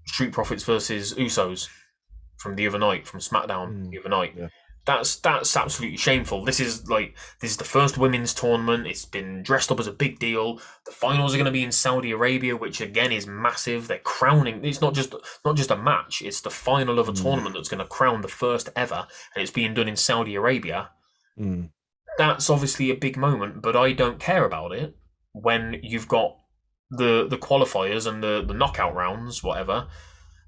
Street Profits versus Usos from the other night, from SmackDown the other night. Yeah. That's absolutely shameful. This is the first women's tournament. It's been dressed up as a big deal. The finals are going to be in Saudi Arabia, which again is massive. They're crowning. It's not just a match. It's the final of a tournament that's going to crown the first ever, and it's being done in Saudi Arabia. That's obviously a big moment, but I don't care about it when you've got the qualifiers and the knockout rounds, whatever,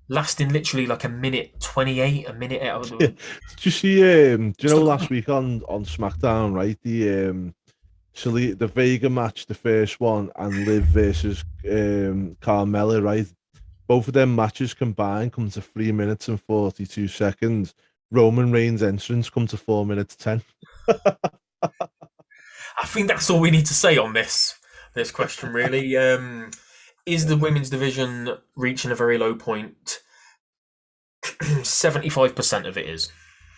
lasting literally like a minute 28, a minute out of the... Did you see do you know last week on SmackDown, right, the Vega match, the first one, and Liv versus Carmella, right, both of them matches combined come to 3 minutes and 42 seconds. Roman Reigns' entrance come to 4 minutes 10. I think that's all we need to say on this question, really. Is the women's division reaching a very low point? 75% of it is.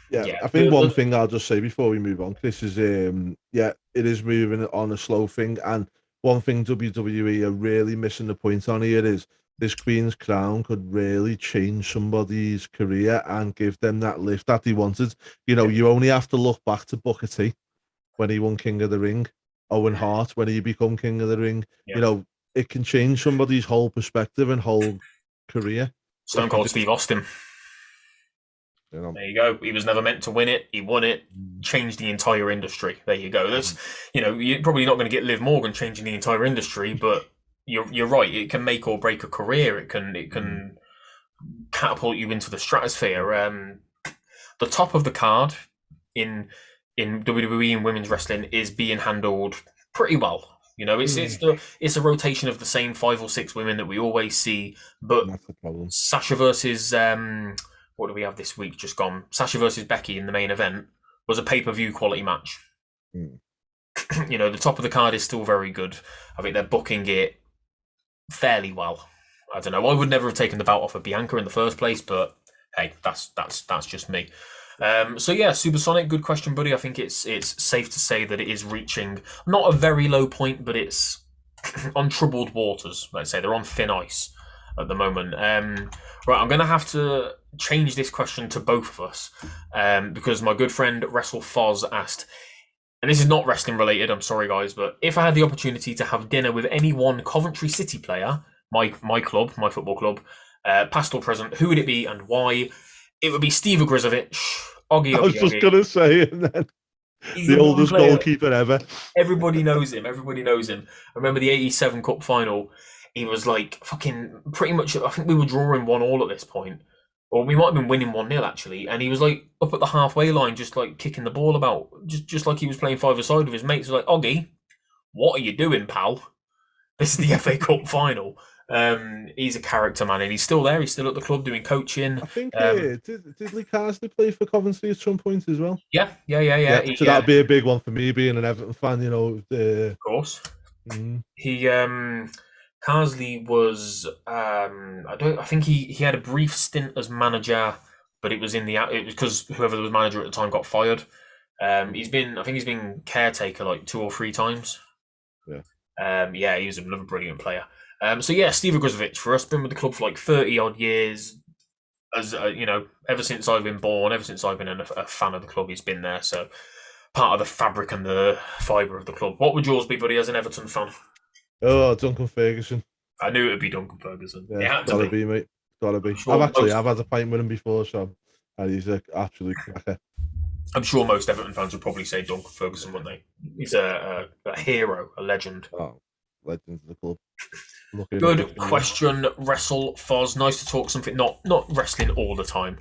Yeah, I think one thing I'll just say before we move on, Chris, is it is moving on a slow thing, and one thing WWE are really missing the point on here is this Queen's Crown could really change somebody's career and give them that lift that they wanted. You know, you only have to look back to Booker T when he won King of the Ring, Owen Hart when he became King of the Ring. You know, it can change somebody's whole perspective and whole career. Stone Cold Steve Austin. You know. There you go. He was never meant to win it. He won it. Changed the entire industry. There you go. That's, you know, you're probably not going to get Liv Morgan changing the entire industry, but you're right. It can make or break a career. It can catapult you into the stratosphere. The top of the card in WWE and women's wrestling is being handled pretty well. You know, it's a rotation of the same 5 or 6 women that we always see. But that's the problem. Sasha versus what do we have this week? Just gone. Sasha versus Becky in the main event was a pay-per-view quality match. You know, the top of the card is still very good. I think they're booking it fairly well. I don't know. I would never have taken the belt off of Bianca in the first place, but hey, that's just me. So yeah, Supersonic, good question, buddy. I think it's safe to say that it is reaching not a very low point, but it's on troubled waters. Let's say they're on thin ice at the moment. Right, I'm going to have to change this question to both of us because my good friend Wrestle Foz asked, and this is not wrestling related, I'm sorry guys, but if I had the opportunity to have dinner with any one Coventry City player, my club, my football club, past or present, who would it be and why? It would be Steve Ogrizovic, Oggy, I was just Oggy. going to say, and then He's the oldest player. goalkeeper ever. Everybody knows him. Everybody knows him. I remember the '87 Cup final. He was like fucking pretty much. I think we were drawing 1-1 at this point, or we might have been winning 1-0 actually. And he was like up at the halfway line, just like kicking the ball about, just like he was playing five-a-side with his mates. He was like, Oggy, what are you doing, pal? This is the FA Cup final. He's a character, man, and he's still there. He's still at the club doing coaching. I think did Lee Carsley play for Coventry at some point as well? Yeah. So that'd be a big one for me, being an Everton fan. You know, of course. He Carsley was I think he had a brief stint as manager, but it was because whoever was manager at the time got fired. He's been caretaker like 2 or 3 times. Yeah. He was another brilliant player. Steve Ogrizovic for us, been with the club for like 30 odd years. As ever since I've been born, ever since I've been a fan of the club, he's been there. So part of the fabric and the fibre of the club. What would yours be, buddy, as an Everton fan? Oh, Duncan Ferguson. I knew it would be Duncan Ferguson. Yeah, gotta be, mate. Gotta be. Sure, I've had a pint with him before, so and he's an absolute cracker. I'm sure most Everton fans would probably say Duncan Ferguson, wouldn't they? He's a hero, a legend. Oh, legend of the club. Good question, Wrestle Foz. Nice to talk something not wrestling all the time.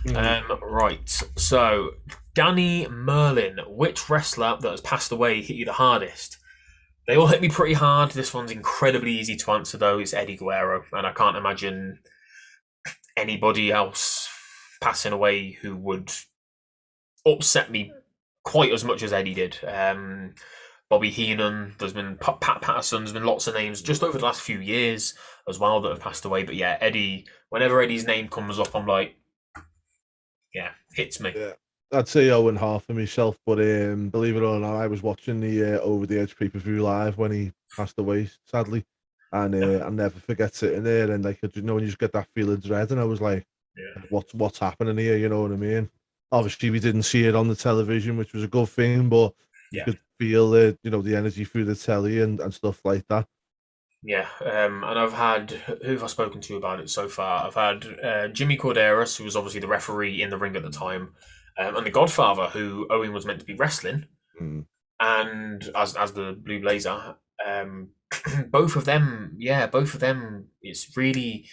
Right, so Danny Merlin, which wrestler that has passed away hit you the hardest? They all hit me pretty hard. This one's incredibly easy to answer, though. It's Eddie Guerrero, and I can't imagine anybody else passing away who would upset me quite as much as Eddie did. Bobby Heenan, there's been Pat Patterson, there's been lots of names just over the last few years as well that have passed away. But yeah, Eddie, whenever Eddie's name comes up, I'm like, yeah, hits me. Yeah. I'd say Owen Hart for myself, but believe it or not, I was watching the Over the Edge pay-per-view live when he passed away, sadly, and I'll never forget sitting there and like when you just get that feeling of dread, and I was like, what's happening here? You know what I mean? Obviously, we didn't see it on the television, which was a good thing, but you could feel the energy through the telly and stuff like that. Yeah, and I've had, who have I spoken to about it so far? I've had Jimmy Corderas, who was obviously the referee in the ring at the time, and the Godfather, who Owen was meant to be wrestling, and as the Blue Blazer. Both of them, it's really,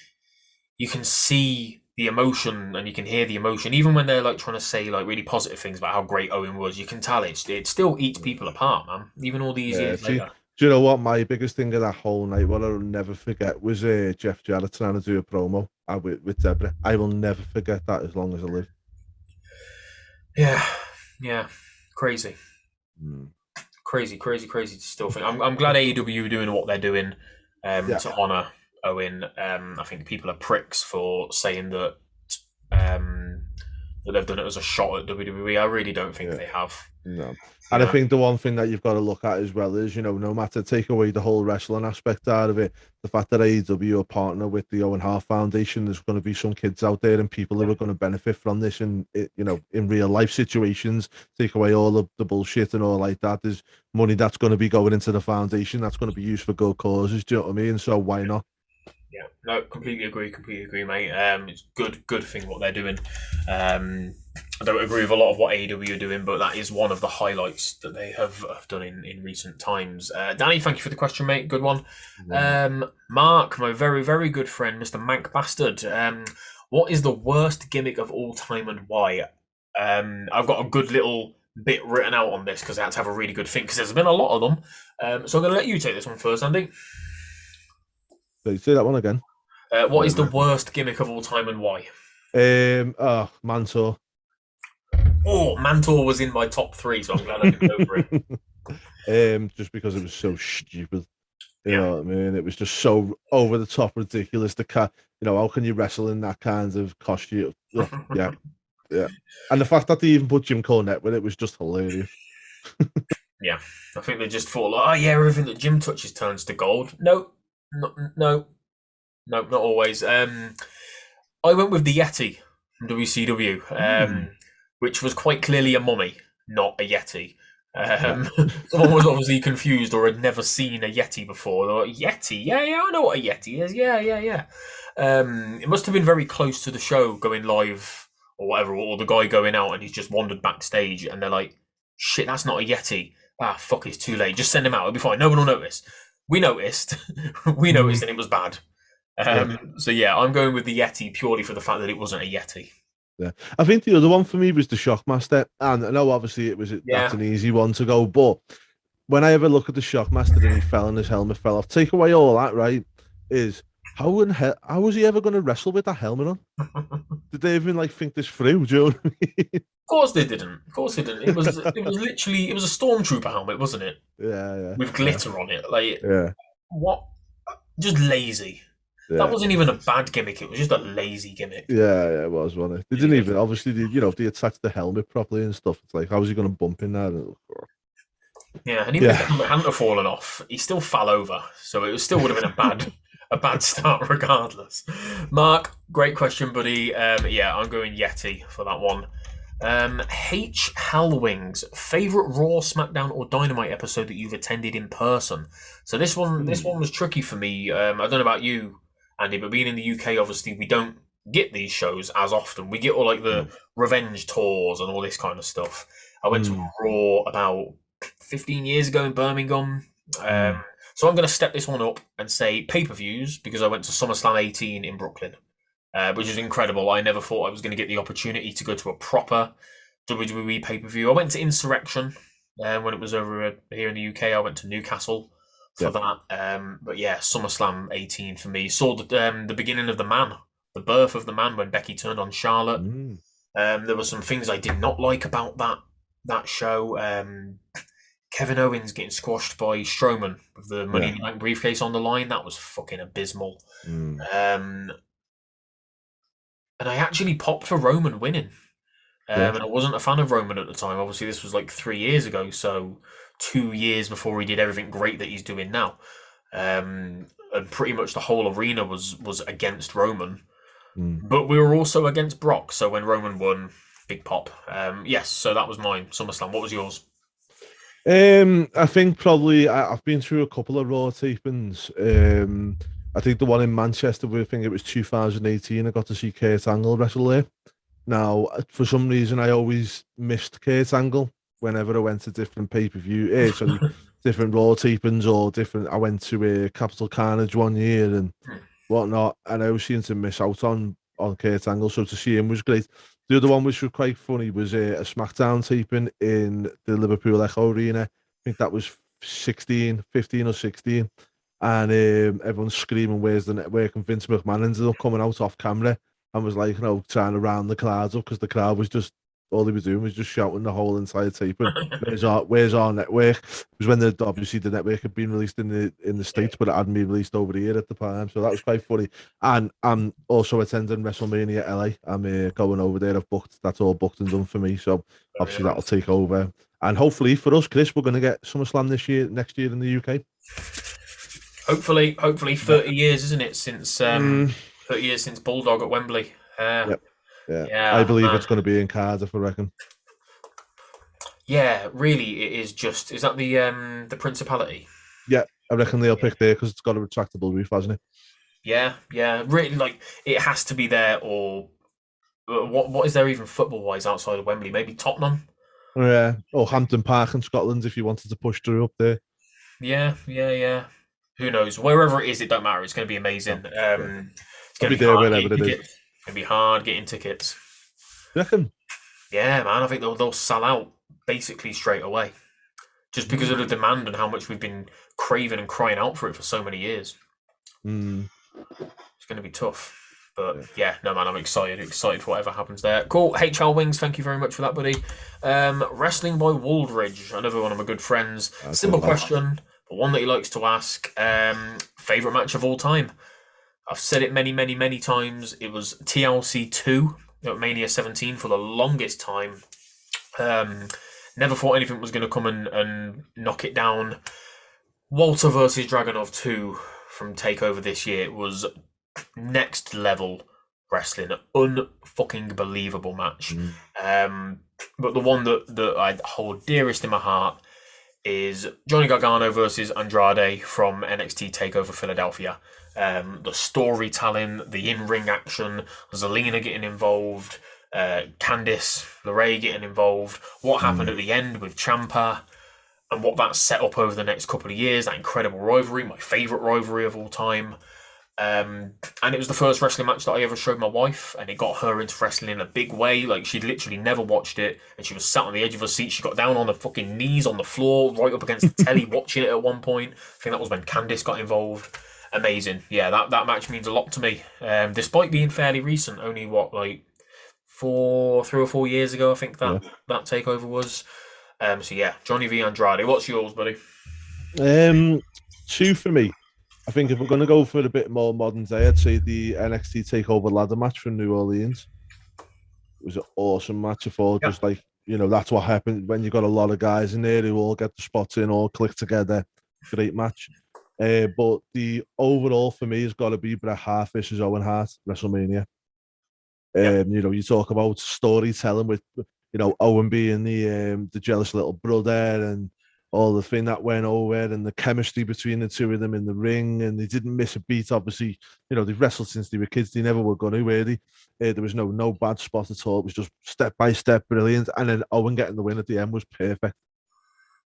you can see the emotion and you can hear the emotion, even when they're like trying to say like really positive things about how great Owen was. You can tell it still eats people apart, man. Even all these years later. Do you know what? My biggest thing of that whole night, what I'll never forget, was Jeff Jarrett trying to do a promo with Deborah. I will never forget that as long as I live. Yeah, crazy. Crazy to still think. I'm glad AEW are doing what they're doing to honour Owen. I think people are pricks for saying that that they've done it as a shot at WWE. I really don't think they have. No. And I think the one thing that you've got to look at as well is, no matter, take away the whole wrestling aspect out of it, the fact that AEW are partner with the Owen Hart Foundation, there's going to be some kids out there and people who are going to benefit from this in real life situations. Take away all the bullshit and all like that. There's money that's going to be going into the foundation that's going to be used for good causes. Do you know what I mean? So why not? Yeah, no, completely agree, mate. It's good thing what they're doing. I don't agree with a lot of what AEW are doing, but that is one of the highlights that they have done in recent times. Danny, thank you for the question, mate. Good one. Mark, my very, very good friend, Mr. Mank Bastard. What is the worst gimmick of all time and why? I've got a good little bit written out on this because I had to have a really good think because there's been a lot of them. So I'm going to let you take this one first, Andy. Say that one again. What is the worst gimmick of all time and why? Mantor. Oh, Mantor was in my top 3, so I'm glad I didn't go for it. Just because it was so stupid. You know what I mean? It was just so over the top, ridiculous. How can you wrestle in that kind of costume? Yeah. And the fact that they even put Jim Cornette with it was just hilarious. Yeah, I think they just thought, like, everything that Jim touches turns to gold. No, not always. I went with the Yeti from WCW, which was quite clearly a mummy, not a Yeti. Someone was obviously confused or had never seen a Yeti before. They were like, Yeti? Yeah, yeah, I know what a Yeti is. Yeah, yeah, yeah. It must have been very close to the show going live or whatever, or the guy going out and he's just wandered backstage and they're like, shit, that's not a Yeti. Ah, fuck, it's too late. Just send him out. It'll be fine. No one will notice. We noticed. We noticed and it was bad. So yeah, I'm going with the Yeti purely for the fact that it wasn't a Yeti. Yeah, I think the other one for me was the Shockmaster, and I know obviously that's an easy one to go, but when I ever look at the Shockmaster and he fell and his helmet fell off, take away all that, right? Is how how was he ever going to wrestle with that helmet on? Did they even think this through? Do you know what I mean? Of course they didn't. Of course they didn't. It was literally a stormtrooper helmet, wasn't it? Yeah, yeah. With glitter on it, yeah. What? Just lazy. Yeah. That wasn't even a bad gimmick. It was just a lazy gimmick. Yeah, it was, wasn't it? They didn't even, obviously, if they attached the helmet properly and stuff, it's how was he going to bump in there? Yeah, and even if the helmet hadn't have fallen off, he still fell over. So it still would have been a bad start regardless. Mark, great question, buddy. Yeah, I'm going Yeti for that one. H. Hellwings, favorite Raw, SmackDown, or Dynamite episode that you've attended in person? So this one was tricky for me. I don't know about you, Andy, but being in the UK, obviously, we don't get these shows as often. We get all the revenge tours and all this kind of stuff. I went to Raw about 15 years ago in Birmingham. So I'm going to step this one up and say pay-per-views because I went to SummerSlam 18 in Brooklyn, which is incredible. I never thought I was going to get the opportunity to go to a proper WWE pay-per-view. I went to Insurrection when it was over here in the UK. I went to Newcastle for that. But yeah, SummerSlam 18 for me. Saw the beginning of the birth of the man when Becky turned on Charlotte. There were some things I did not like about that show. Kevin Owens getting squashed by Strowman with the Money in the Bank briefcase on the line. That was fucking abysmal. And I actually popped for Roman winning. And I wasn't a fan of Roman at the time. Obviously, this was 3 years ago, so 2 years before he did everything great that he's doing now. And pretty much the whole arena was against Roman. But we were also against Brock, so when Roman won, big pop. Yes, so that was mine, SummerSlam. What was yours? I think probably I've been through a couple of Raw tapings. I think the one in Manchester, I think it was 2018, I got to see Kurt Angle wrestle there. Now, for some reason, I always missed Kurt Angle whenever I went to different pay-per-view, different Raw tapings or different. I went to Capital Carnage one year and whatnot, and I always seemed to miss out on Kurt Angle. So to see him was great. The other one, which was quite funny, was a SmackDown taping in the Liverpool Echo Arena. I think that was 15 or 16. And everyone's screaming, "Where's the network?" And Vince McMahon ended up coming out off camera and was trying to round the crowds up because the crowd was just, all they were doing was just shouting the whole entire taping. Where's our network? It was when obviously the network had been released in the States, but it hadn't been released over here at the time. So that was quite funny. And I'm also attending WrestleMania LA. I'm going over there. That's all booked and done for me. So obviously that'll take over. And hopefully for us, Chris, we're going to get SummerSlam next year in the UK. Hopefully 30 years, isn't it, since 30 years since Bulldog at Wembley. Yeah, I believe it's going to be in Cardiff, I reckon. Yeah, really, it is just. Is that the Principality? Yeah, I reckon they'll pick there because it's got a retractable roof, hasn't it? Yeah, really, it has to be there. Or what is there even football-wise outside of Wembley? Maybe Tottenham? Yeah, or Hampton Park in Scotland if you wanted to push through up there. Yeah. Who knows? Wherever it is, it don't matter. It's going to be amazing. It's going to be there hard wherever it is. It's going to be hard getting tickets. You reckon? Yeah, man. I think they'll sell out basically straight away, just because of the demand and how much we've been craving and crying out for it for so many years. It's going to be tough. But yeah, no, man, I'm excited for whatever happens there. Cool. HL Wings, thank you very much for that, buddy. Wrestling by Waldridge, another one of my good friends. Simple question, but one that he likes to ask. Favorite match of all time? I've said it many, many, many times. It was TLC 2 at Mania 17 for the longest time. Never thought anything was going to come and knock it down. Walter versus Dragunov 2 from TakeOver this year was next level wrestling. Unfucking believable match. But the one that I hold dearest in my heart is Johnny Gargano versus Andrade from NXT TakeOver Philadelphia. The storytelling, the in-ring action, Zelina getting involved, Candice LeRae getting involved, what happened at the end with Ciampa, and what that set up over the next couple of years, that incredible rivalry, my favourite rivalry of all time. And it was the first wrestling match that I ever showed my wife, and it got her into wrestling in a big way. Like, she'd literally never watched it, and she was sat on the edge of her seat. She got down on her fucking knees on the floor, right up against the telly, watching it at one point. I think that was when Candice got involved. Amazing. Yeah, that match means a lot to me. Despite being fairly recent, only like 3 or 4 years ago, I think that takeover was. So yeah, Johnny v Andrade. What's yours, buddy? 2 for me. I think if we're going to go for a bit more modern day, I'd say the NXT TakeOver ladder match from New Orleans. It was an awesome match. I thought, just like, that's what happened when you got a lot of guys in there who all get the spots in, all click together. Great match. But the overall for me has got to be Bret Hart versus Owen Hart, WrestleMania. You talk about storytelling with, Owen being the jealous little brother and all the thing that went over and the chemistry between the two of them in the ring, and they didn't miss a beat. Obviously, they've wrestled since they were kids. They never were going to, were they? There was no bad spot at all. It was just step by step brilliant. And then Owen getting the win at the end was perfect.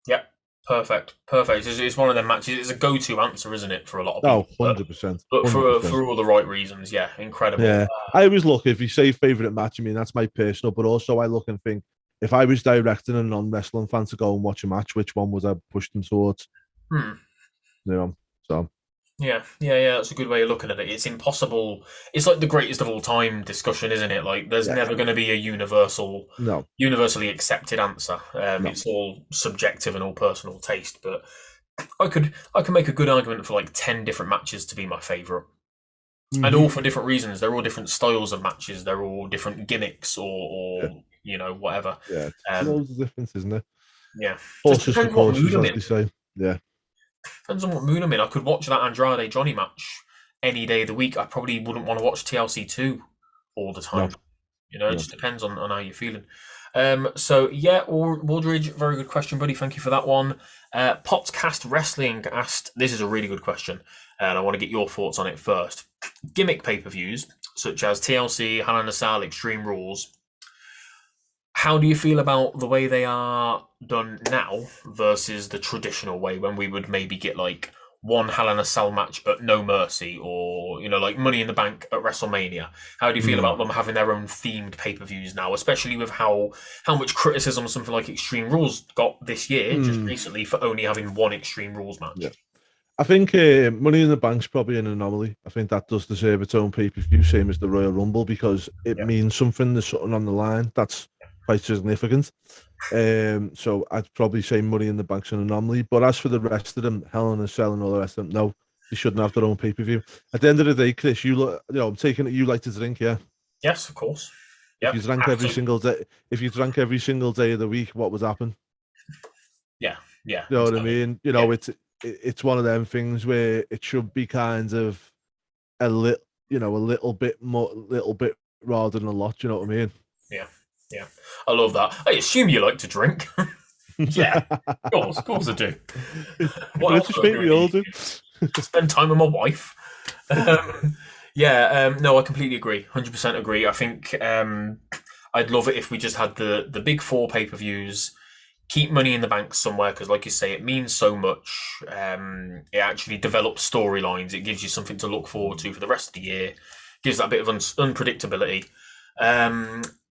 Yeah, perfect. It's one of them matches. It's a go-to answer, isn't it, for a lot of people? 100%. But for all the right reasons, yeah, incredible. Yeah, I always look, if you say favourite match, I mean, that's my personal, but also I look and think, if I was directing a non-wrestling fan to go and watch a match, which one would I push them towards? So. Yeah, that's a good way of looking at it. It's impossible. It's like the greatest of all time discussion, isn't it? Like, there's never going to be a universally accepted answer. It's all subjective and all personal taste. But I could make a good argument for like 10 different matches to be my favourite. And all for different reasons. They're all different styles of matches. They're all different gimmicks or whatever. Yeah, it's loads of difference, isn't it? Yeah. Horses for courses, as they say. Yeah. Depends on what mood I'm in. I could watch that Andrade Johnny match any day of the week. I probably wouldn't want to watch TLC 2 all the time. It just depends on how you're feeling. So yeah, Waldridge, very good question, buddy. Thank you for that one. Podcast Wrestling asked, this is a really good question, and I want to get your thoughts on it first. Gimmick pay-per-views, such as TLC, Hell in a Cell, Extreme Rules, how do you feel about the way they are done now versus the traditional way, when we would maybe get like one Hell in a Cell match at No Mercy, or like Money in the Bank at WrestleMania? How do you feel about them having their own themed pay-per-views now, especially with how much criticism something like Extreme Rules got this year, just recently, for only having one Extreme Rules match? Yeah. I think Money in the Bank's probably an anomaly. I think that does deserve its own pay-per-view, same as the Royal Rumble, because it means something. There's something on the line that's quite significant. So I'd probably say Money in the Bank's an anomaly. But as for the rest of them, Hell in a Cell and all the rest of them, no, they shouldn't have their own pay-per-view. At the end of the day, Chris, I'm taking it you like to drink, yeah? Yes, of course. If you drank every single day of the week, what would happen? Yeah. You know what I mean? It's one of them things where it should be kind of a little bit rather than a lot. You know what I mean? Yeah. I love that. I assume you like to drink. Yeah, of course I do. What else do we all do? Spend time with my wife. No, I completely agree. 100% agree. I think I'd love it if we just had the big 4 pay-per-views. Keep Money in the Bank somewhere, because like you say, it means so much. It actually develops storylines. It gives you something to look forward to for the rest of the year. Gives that bit of unpredictability.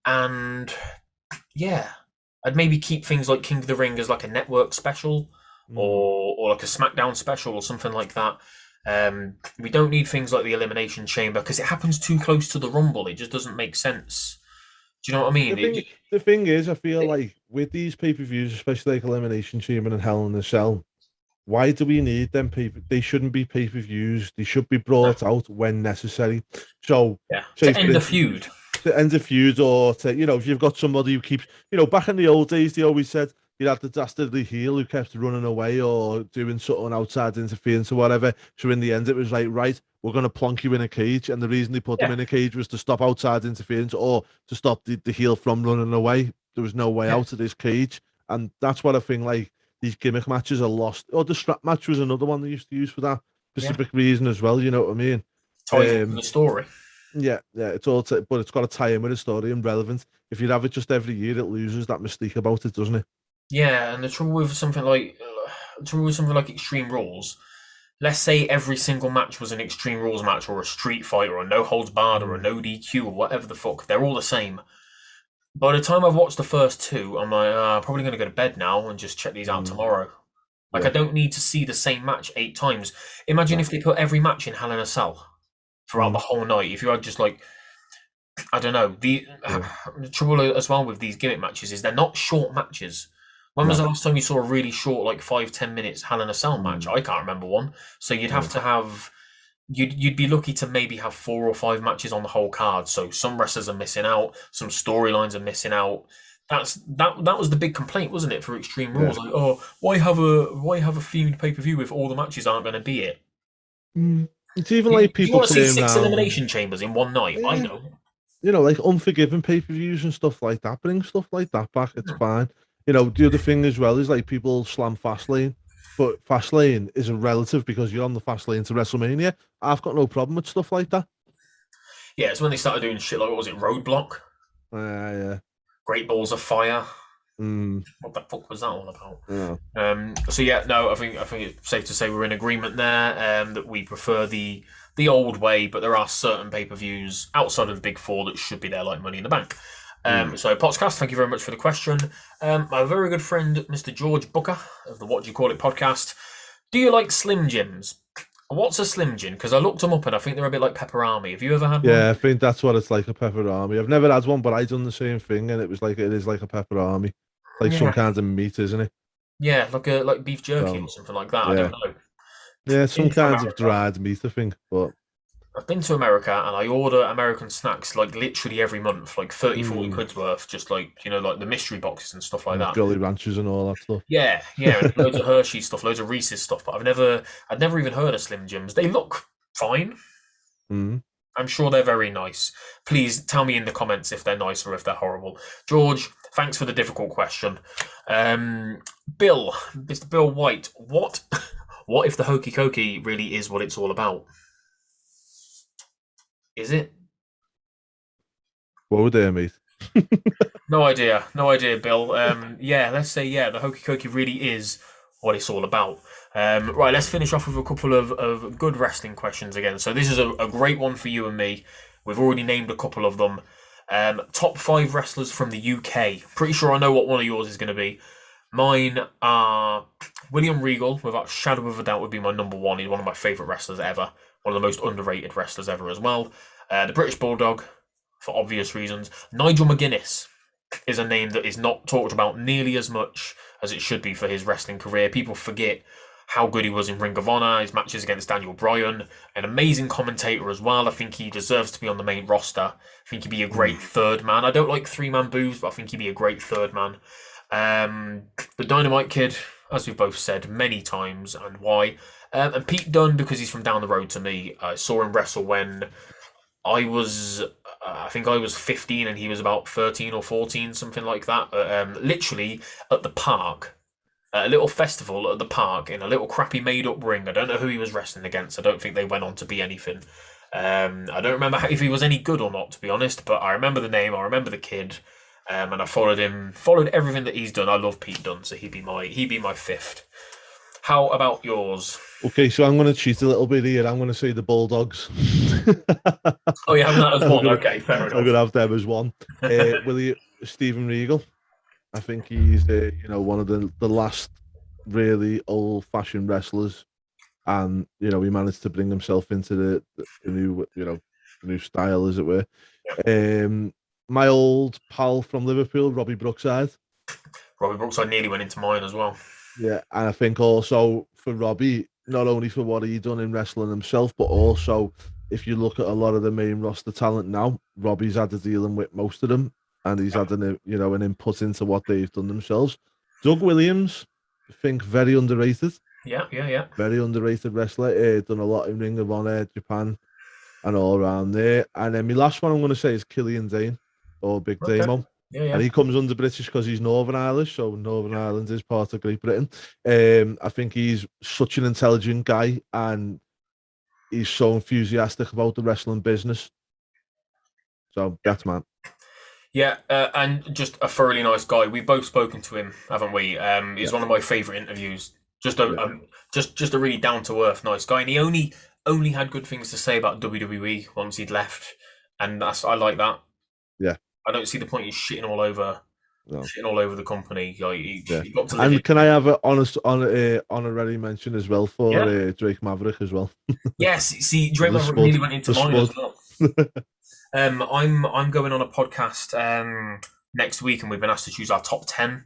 And yeah, I'd maybe keep things like King of the Ring as like a network special, or like a SmackDown special or something like that. We don't need things like the Elimination Chamber, because it happens too close to the Rumble. It just doesn't make sense. Do you know what I mean? The thing is, I feel like with these pay-per-views, especially like Elimination Chamber and Hell in a Cell, why do we need them? They shouldn't be pay-per-views. They should be brought out when necessary. So to end a feud. To end a feud, or to, if you've got somebody who keeps, back in the old days, they always said you had the dastardly heel who kept running away or doing something outside interference or whatever. So in the end, it was like, right, we're going to plonk you in a cage. And the reason they put them in a cage was to stop outside interference or to stop the heel from running away. There was no way out of this cage. And that's what I think, like, these gimmick matches are lost. Or the strap match was another one they used to use for that specific reason as well, you know what I mean? Ties into the story. Yeah, it's all, but it's got to tie in with the story and relevant. If you have it just every year, it loses that mystique about it, doesn't it? Yeah, and the trouble with something like Extreme Rules, let's say every single match was an Extreme Rules match or a Street Fight or a No Holds Barred or a No DQ or whatever the fuck, they're all the same. By the time I've watched the first two, I'm like, I'm probably going to go to bed now and just check these out tomorrow. Like, I don't need to see the same match 8 times. Imagine if they put every match in Hell in a Cell throughout the whole night. If you had just like, I don't know, the trouble as well with these gimmick matches is they're not short matches. When was the last time you saw a really short, like 5-10 minutes Hell in a Cell match? I can't remember one. So you'd have to have, you'd be lucky to maybe have 4 or 5 matches on the whole card. So some wrestlers are missing out, some storylines are missing out. That was the big complaint, wasn't it, for Extreme Rules? Like, oh, why have a themed pay-per-view if all the matches aren't going to be it? It's even like people. You want to see 6 elimination chambers in one night? I know. You know, like Unforgiven pay-per-views and stuff like that. Bring stuff like that back. It's fine. You know, the other thing as well is like people slam Fastlane, but Fastlane is a relative because you're on the Fastlane to WrestleMania. I've got no problem with stuff like that. Yeah, it's when they started doing shit like, what was it, Roadblock? Yeah. Great Balls of Fire. What the fuck was that all about? So yeah, no, I think it's safe to say we're in agreement there. That we prefer the old way, but there are certain pay-per-views outside of the big four that should be there, like Money in the Bank. So Potscast, thank you very much for the question. My very good friend, Mr. George Booker of the What Do You Call It podcast. Do you like Slim Jims? What's a Slim Jim? Because I looked them up and I think they're a bit like Pepperami. Have you ever had one? Yeah, I think that's what it's like, a Pepperami. I've never had one, but I done the same thing, and it is like a Pepperami, like some kinds of meat, isn't it? Yeah, like beef jerky or something like that. I don't know. Yeah, some kinds of dried meat, I think. But I've been to America and I order American snacks like literally every month, like 30-40 quid's worth, just like, you know, like the mystery boxes and stuff like that. Gully Ranchers and all that stuff. Yeah, loads of Hershey stuff, loads of Reese's stuff, but I'd never even heard of Slim Jims. They look fine. I'm sure they're very nice. Please tell me in the comments if they're nice or if they're horrible. George, thanks for the difficult question. Bill, Mr. Bill White, what if the hokey cokey really is what it's all about? Is it? What would they, mate? No idea, Bill. Let's say the hokey cokey really is what it's all about. Right, let's finish off with a couple of good wrestling questions again. So this is a great one for you and me. We've already named a couple of them. Top 5 wrestlers from the UK. Pretty sure I know what one of yours is going to be. Mine are William Regal, without a shadow of a doubt, would be my number 1. He's one of my favourite wrestlers ever. One of the most underrated wrestlers ever as well. The British Bulldog, for obvious reasons. Nigel Mcginnis is a name that is not talked about nearly as much as it should be for his wrestling career. People forget how good he was in Ring of Honor, his matches against Daniel Bryan. An amazing commentator as well. I think he deserves to be on the main roster. I think he'd be a great third man. I don't like 3-man booths, but I think he'd be a great third man. The Dynamite Kid, as we've both said many times, and why. And Pete Dunne, because he's from down the road to me. I saw him wrestle when I was 15 and he was about 13 or 14, something like that. Literally at the park, a little festival at the park in a little crappy made-up ring. I don't know who he was wrestling against. I don't think they went on to be anything. I don't remember if he was any good or not, to be honest, but I remember the name, I remember the kid, and I followed everything that he's done. I love Pete Dunne, so he'd be my 5th. How about yours? Okay, so I'm going to cheat a little bit here. I'm going to say the Bulldogs. Oh, you have that as one? Okay, fair enough. I'm going to have them as one. Stephen Regal. I think he's one of the last really old-fashioned wrestlers, and he managed to bring himself into the new new style, as it were. Yeah. My old pal from Liverpool, Robbie Brookside. Robbie Brookside nearly went into mine as well. Yeah, and I think also for Robbie, not only for what he done in wrestling himself, but also if you look at a lot of the main roster talent now, Robbie's had to dealing with most of them, and he's had an input into what they've done themselves. Doug Williams, I think very underrated. Yeah. Very underrated wrestler. Done a lot in Ring of Honor, Japan, and all around there. And then my last one I'm going to say is Killian Zane, or Big Okay. Damo. Yeah. And he comes under British because he's Northern Irish, so Northern Ireland is part of Great Britain. I think he's such an intelligent guy, and he's so enthusiastic about the wrestling business. So that's man. Yeah, and just a thoroughly nice guy. We've both spoken to him, haven't we? He's one of my favourite interviews. Just a really down to earth, nice guy. And he only had good things to say about WWE once he'd left, and I like that. Yeah, I don't see the point in shitting all over the company. Like, he got to and can I have an honorary mention as well for Drake Maverick as well? Yes, see, Drake Maverick nearly went into mine as well. I'm going on a podcast next week, and we've been asked to choose our top 10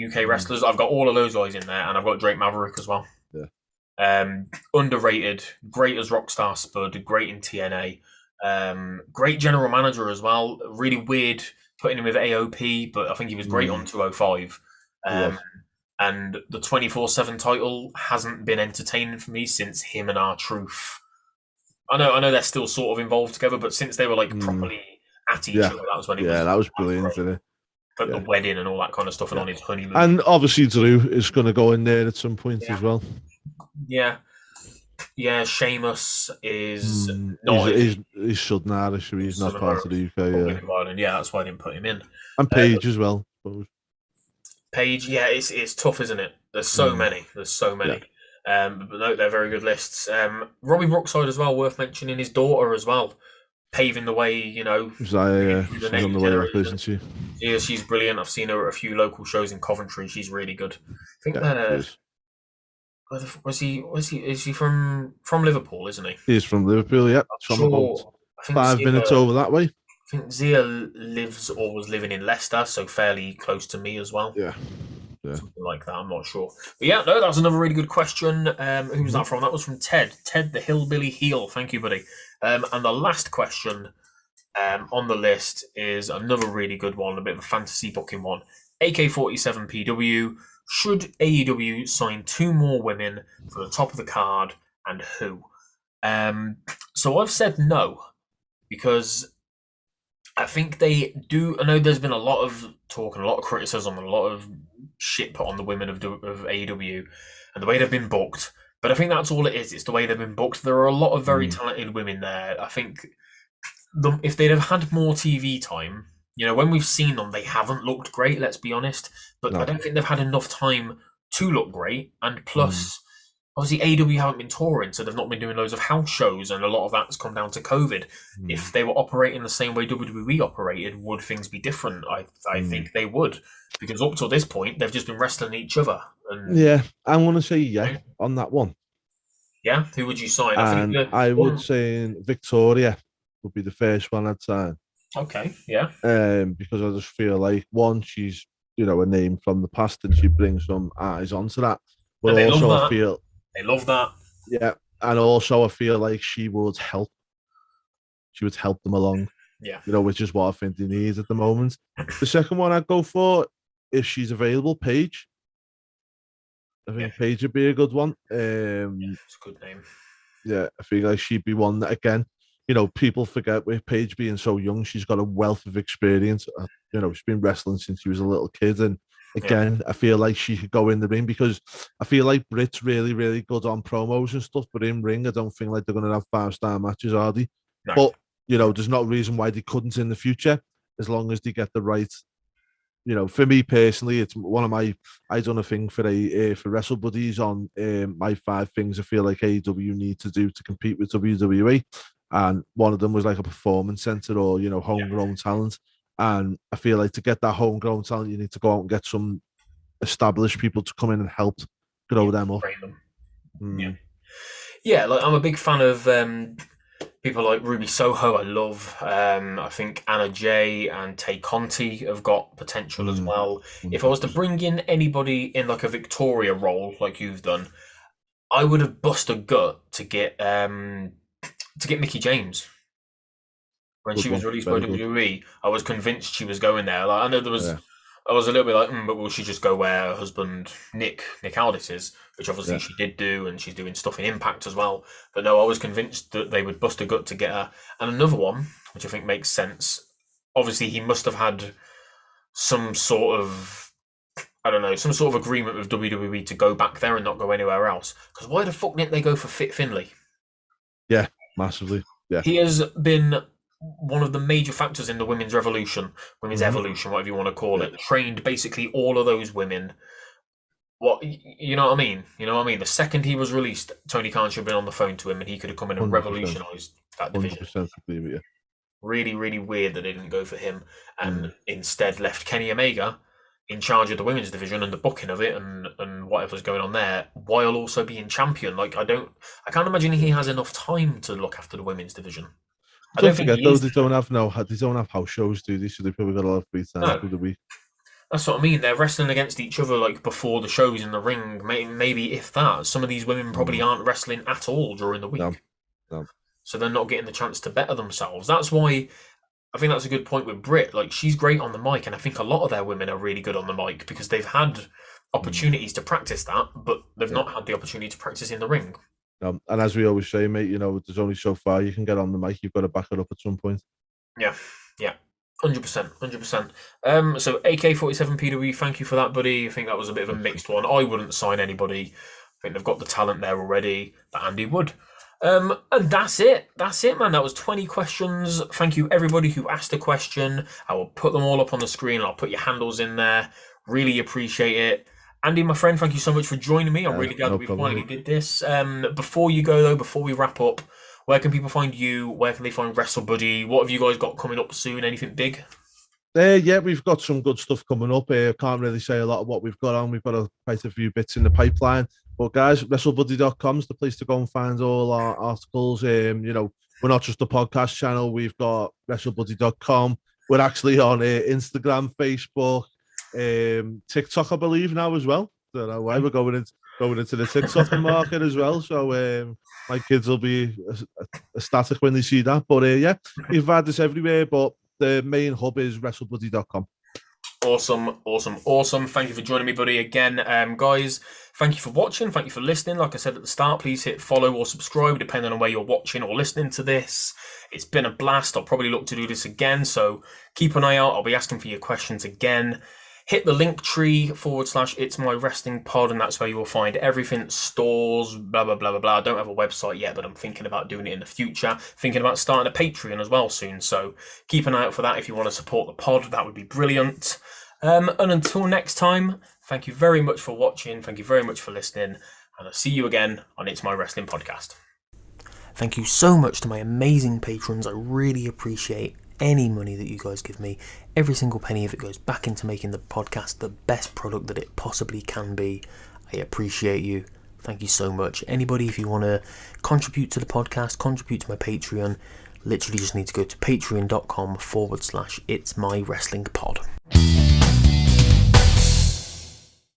UK wrestlers. I've got all of those guys in there, and I've got Drake Maverick as well. Yeah. Underrated, great as Rockstar Spud, great in TNA, great general manager as well. Really weird putting him with AOP, but I think he was great on 205. And the 24/7 title hasn't been entertaining for me since him and R-Truth. I know they're still sort of involved together, but since they were like properly at each other, that was when it was. Yeah, that was brilliant, isn't it? But the wedding and all that kind of stuff, and on his honeymoon. And obviously Drew is going to go in there at some point as well. Yeah. Sheamus is not. He's Southern Irish, so he's not part of the UK. Yeah, that's why I didn't put him in. And Paige as well. Paige, yeah, it's tough, isn't it? There's so many. Yeah. But no, they're very good lists. Robbie Brookside as well, worth mentioning. His daughter as well, paving the way. You know, she's on the way up, isn't she? Yeah, she's brilliant. I've seen her at a few local shows in Coventry. She's really good. I think is he from Liverpool, isn't he? He's from Liverpool, yeah. From about 5 minutes over that way. I think Zia lives or was living in Leicester, so fairly close to me as well. Yeah. Something like that, I'm not sure. But yeah, no, that was another really good question. Who was that from? That was from Ted. Ted the Hillbilly Heel. Thank you, buddy. And the last question on the list is another really good one, a bit of a fantasy booking one. AK47PW. Should AEW sign 2 more women for the top of the card, and who? So I've said no, because I think they do. I know there's been a lot of talk and a lot of criticism and a lot of shit put on the women of AEW and the way they've been booked. But I think that's all it is. It's the way they've been booked. There are a lot of very talented women there. I think if they'd have had more TV time, you know, when we've seen them, they haven't looked great, let's be honest. But I don't think they've had enough time to look great. And plus, obviously, AEW haven't been touring, so they've not been doing loads of house shows, and a lot of that's come down to COVID. If they were operating the same way WWE operated, would things be different? I think they would, because up to this point, they've just been wrestling each other. And, yeah, I'm going to say on that one. Yeah? Who would you sign? I would say Victoria would be the first one I'd sign. Okay, yeah. Because I just feel like, one, she's, you know, a name from the past, and she brings some eyes onto that. But also I feel... They love that. Yeah. And also I feel like she would help. She would help them along. Yeah. You know, which is what I think they need at the moment. The second one I'd go for, if she's available, Paige. I think Paige would be a good one. It's a good name. Yeah, I feel like she'd be one that, again, you know, people forget with Paige being so young, she's got a wealth of experience. You know, she's been wrestling since she was a little kid, and again, I feel like she could go in the ring, because I feel like Brit's really, really good on promos and stuff, but in ring, I don't think like they're going to have 5-star matches, are they? No. But, you know, there's no reason why they couldn't in the future, as long as they get the right, you know, for me personally, it's one of my, I done a thing for Wrestle Buddies on my 5 things I feel like AEW need to do to compete with WWE. And one of them was like a performance center, or, you know, homegrown talent. And I feel like to get that homegrown talent, you need to go out and get some established people to come in and help grow them up. Yeah, like I'm a big fan of people like Ruby Soho. I love. I think Anna Jay and Tay Conti have got potential as well. If I was to bring in anybody in like a Victoria role, like you've done, I would have bust a gut to get Mickie James. When she was released by WWE, I was convinced she was going there. Like, I know there was I was a little bit like, but will she just go where her husband Nick Aldis is, which obviously she did do, and she's doing stuff in Impact as well. But no, I was convinced that they would bust a gut to get her. And another one, which I think makes sense. Obviously, he must have had some sort of, I don't know, some sort of agreement with WWE to go back there and not go anywhere else. Because why the fuck didn't they go for Fit Finlay? Yeah, massively. Yeah, he has been one of the major factors in the women's evolution, whatever you want to call it. Trained basically all of those women. What you know what I mean? You know what I mean? The second he was released, Tony Khan should have been on the phone to him, and he could have come in and 100%. revolutionised that division. 100% agree with you. Really, really weird that they didn't go for him and instead left Kenny Omega in charge of the women's division and the booking of it and whatever's going on there, while also being champion. Like I can't imagine he has enough time to look after the women's division. Don't forget though, they don't have house shows, do they? So they probably got a lot of free time through the week. That's what I mean. They're wrestling against each other like before the shows in the ring. Maybe if that. Some of these women probably aren't wrestling at all during the week. No. So they're not getting the chance to better themselves. That's why I think that's a good point with Brit. Like she's great on the mic, and I think a lot of their women are really good on the mic because they've had opportunities to practice that, but they've not had the opportunity to practice in the ring. And as we always say, mate, there's only so far you can get on the mic. You've got to back it up at some point. Yeah. 100%. So AK47 PW, thank you for that, buddy. I think that was a bit of a mixed one. I wouldn't sign anybody. I think they've got the talent there already that Andy would. And that's it, man. That was 20 questions. Thank you everybody who asked a question. I will put them all up on the screen. I'll put your handles in there. Really appreciate it. Andy, my friend, thank you so much for joining me. I'm really glad that we finally did this. Before you go though, before we wrap up, where can people find you? Where can they find Wrestle Buddy? What have you guys got coming up soon? Anything big? Yeah, we've got some good stuff coming up. Can't really say a lot of what we've got on. We've got quite a few bits in the pipeline. But guys, WrestleBuddy.com is the place to go and find all our articles. We're not just a podcast channel. We've got WrestleBuddy.com. We're actually on Instagram, Facebook, TikTok, I believe now as well. Don't know why we're going into the TikTok market as well. So my kids will be ecstatic when they see that. But we've had this everywhere. But the main hub is WrestleBuddy.com. Awesome. Thank you for joining me, buddy, again. Guys, thank you for watching. Thank you for listening. Like I said at the start, please hit follow or subscribe, depending on where you're watching or listening to this. It's been a blast. I'll probably look to do this again, so keep an eye out. I'll be asking for your questions again. Hit the link tree / It's My Wrestling Pod, and that's where you will find everything, stores, blah, blah, blah, blah, blah. I don't have a website yet, but I'm thinking about doing it in the future. Thinking about starting a Patreon as well soon, so keep an eye out for that if you want to support the pod. That would be brilliant. And until next time, thank you very much for watching. Thank you very much for listening, and I'll see you again on It's My Wrestling Podcast. Thank you so much to my amazing patrons. I really appreciate any money that you guys give me. Every single penny of it goes back into making the podcast the best product that it possibly can be. I appreciate you. Thank you so much. Anybody, if you want to contribute to the podcast, contribute to my Patreon, literally just need to go to patreon.com / It's My Wrestling Pod.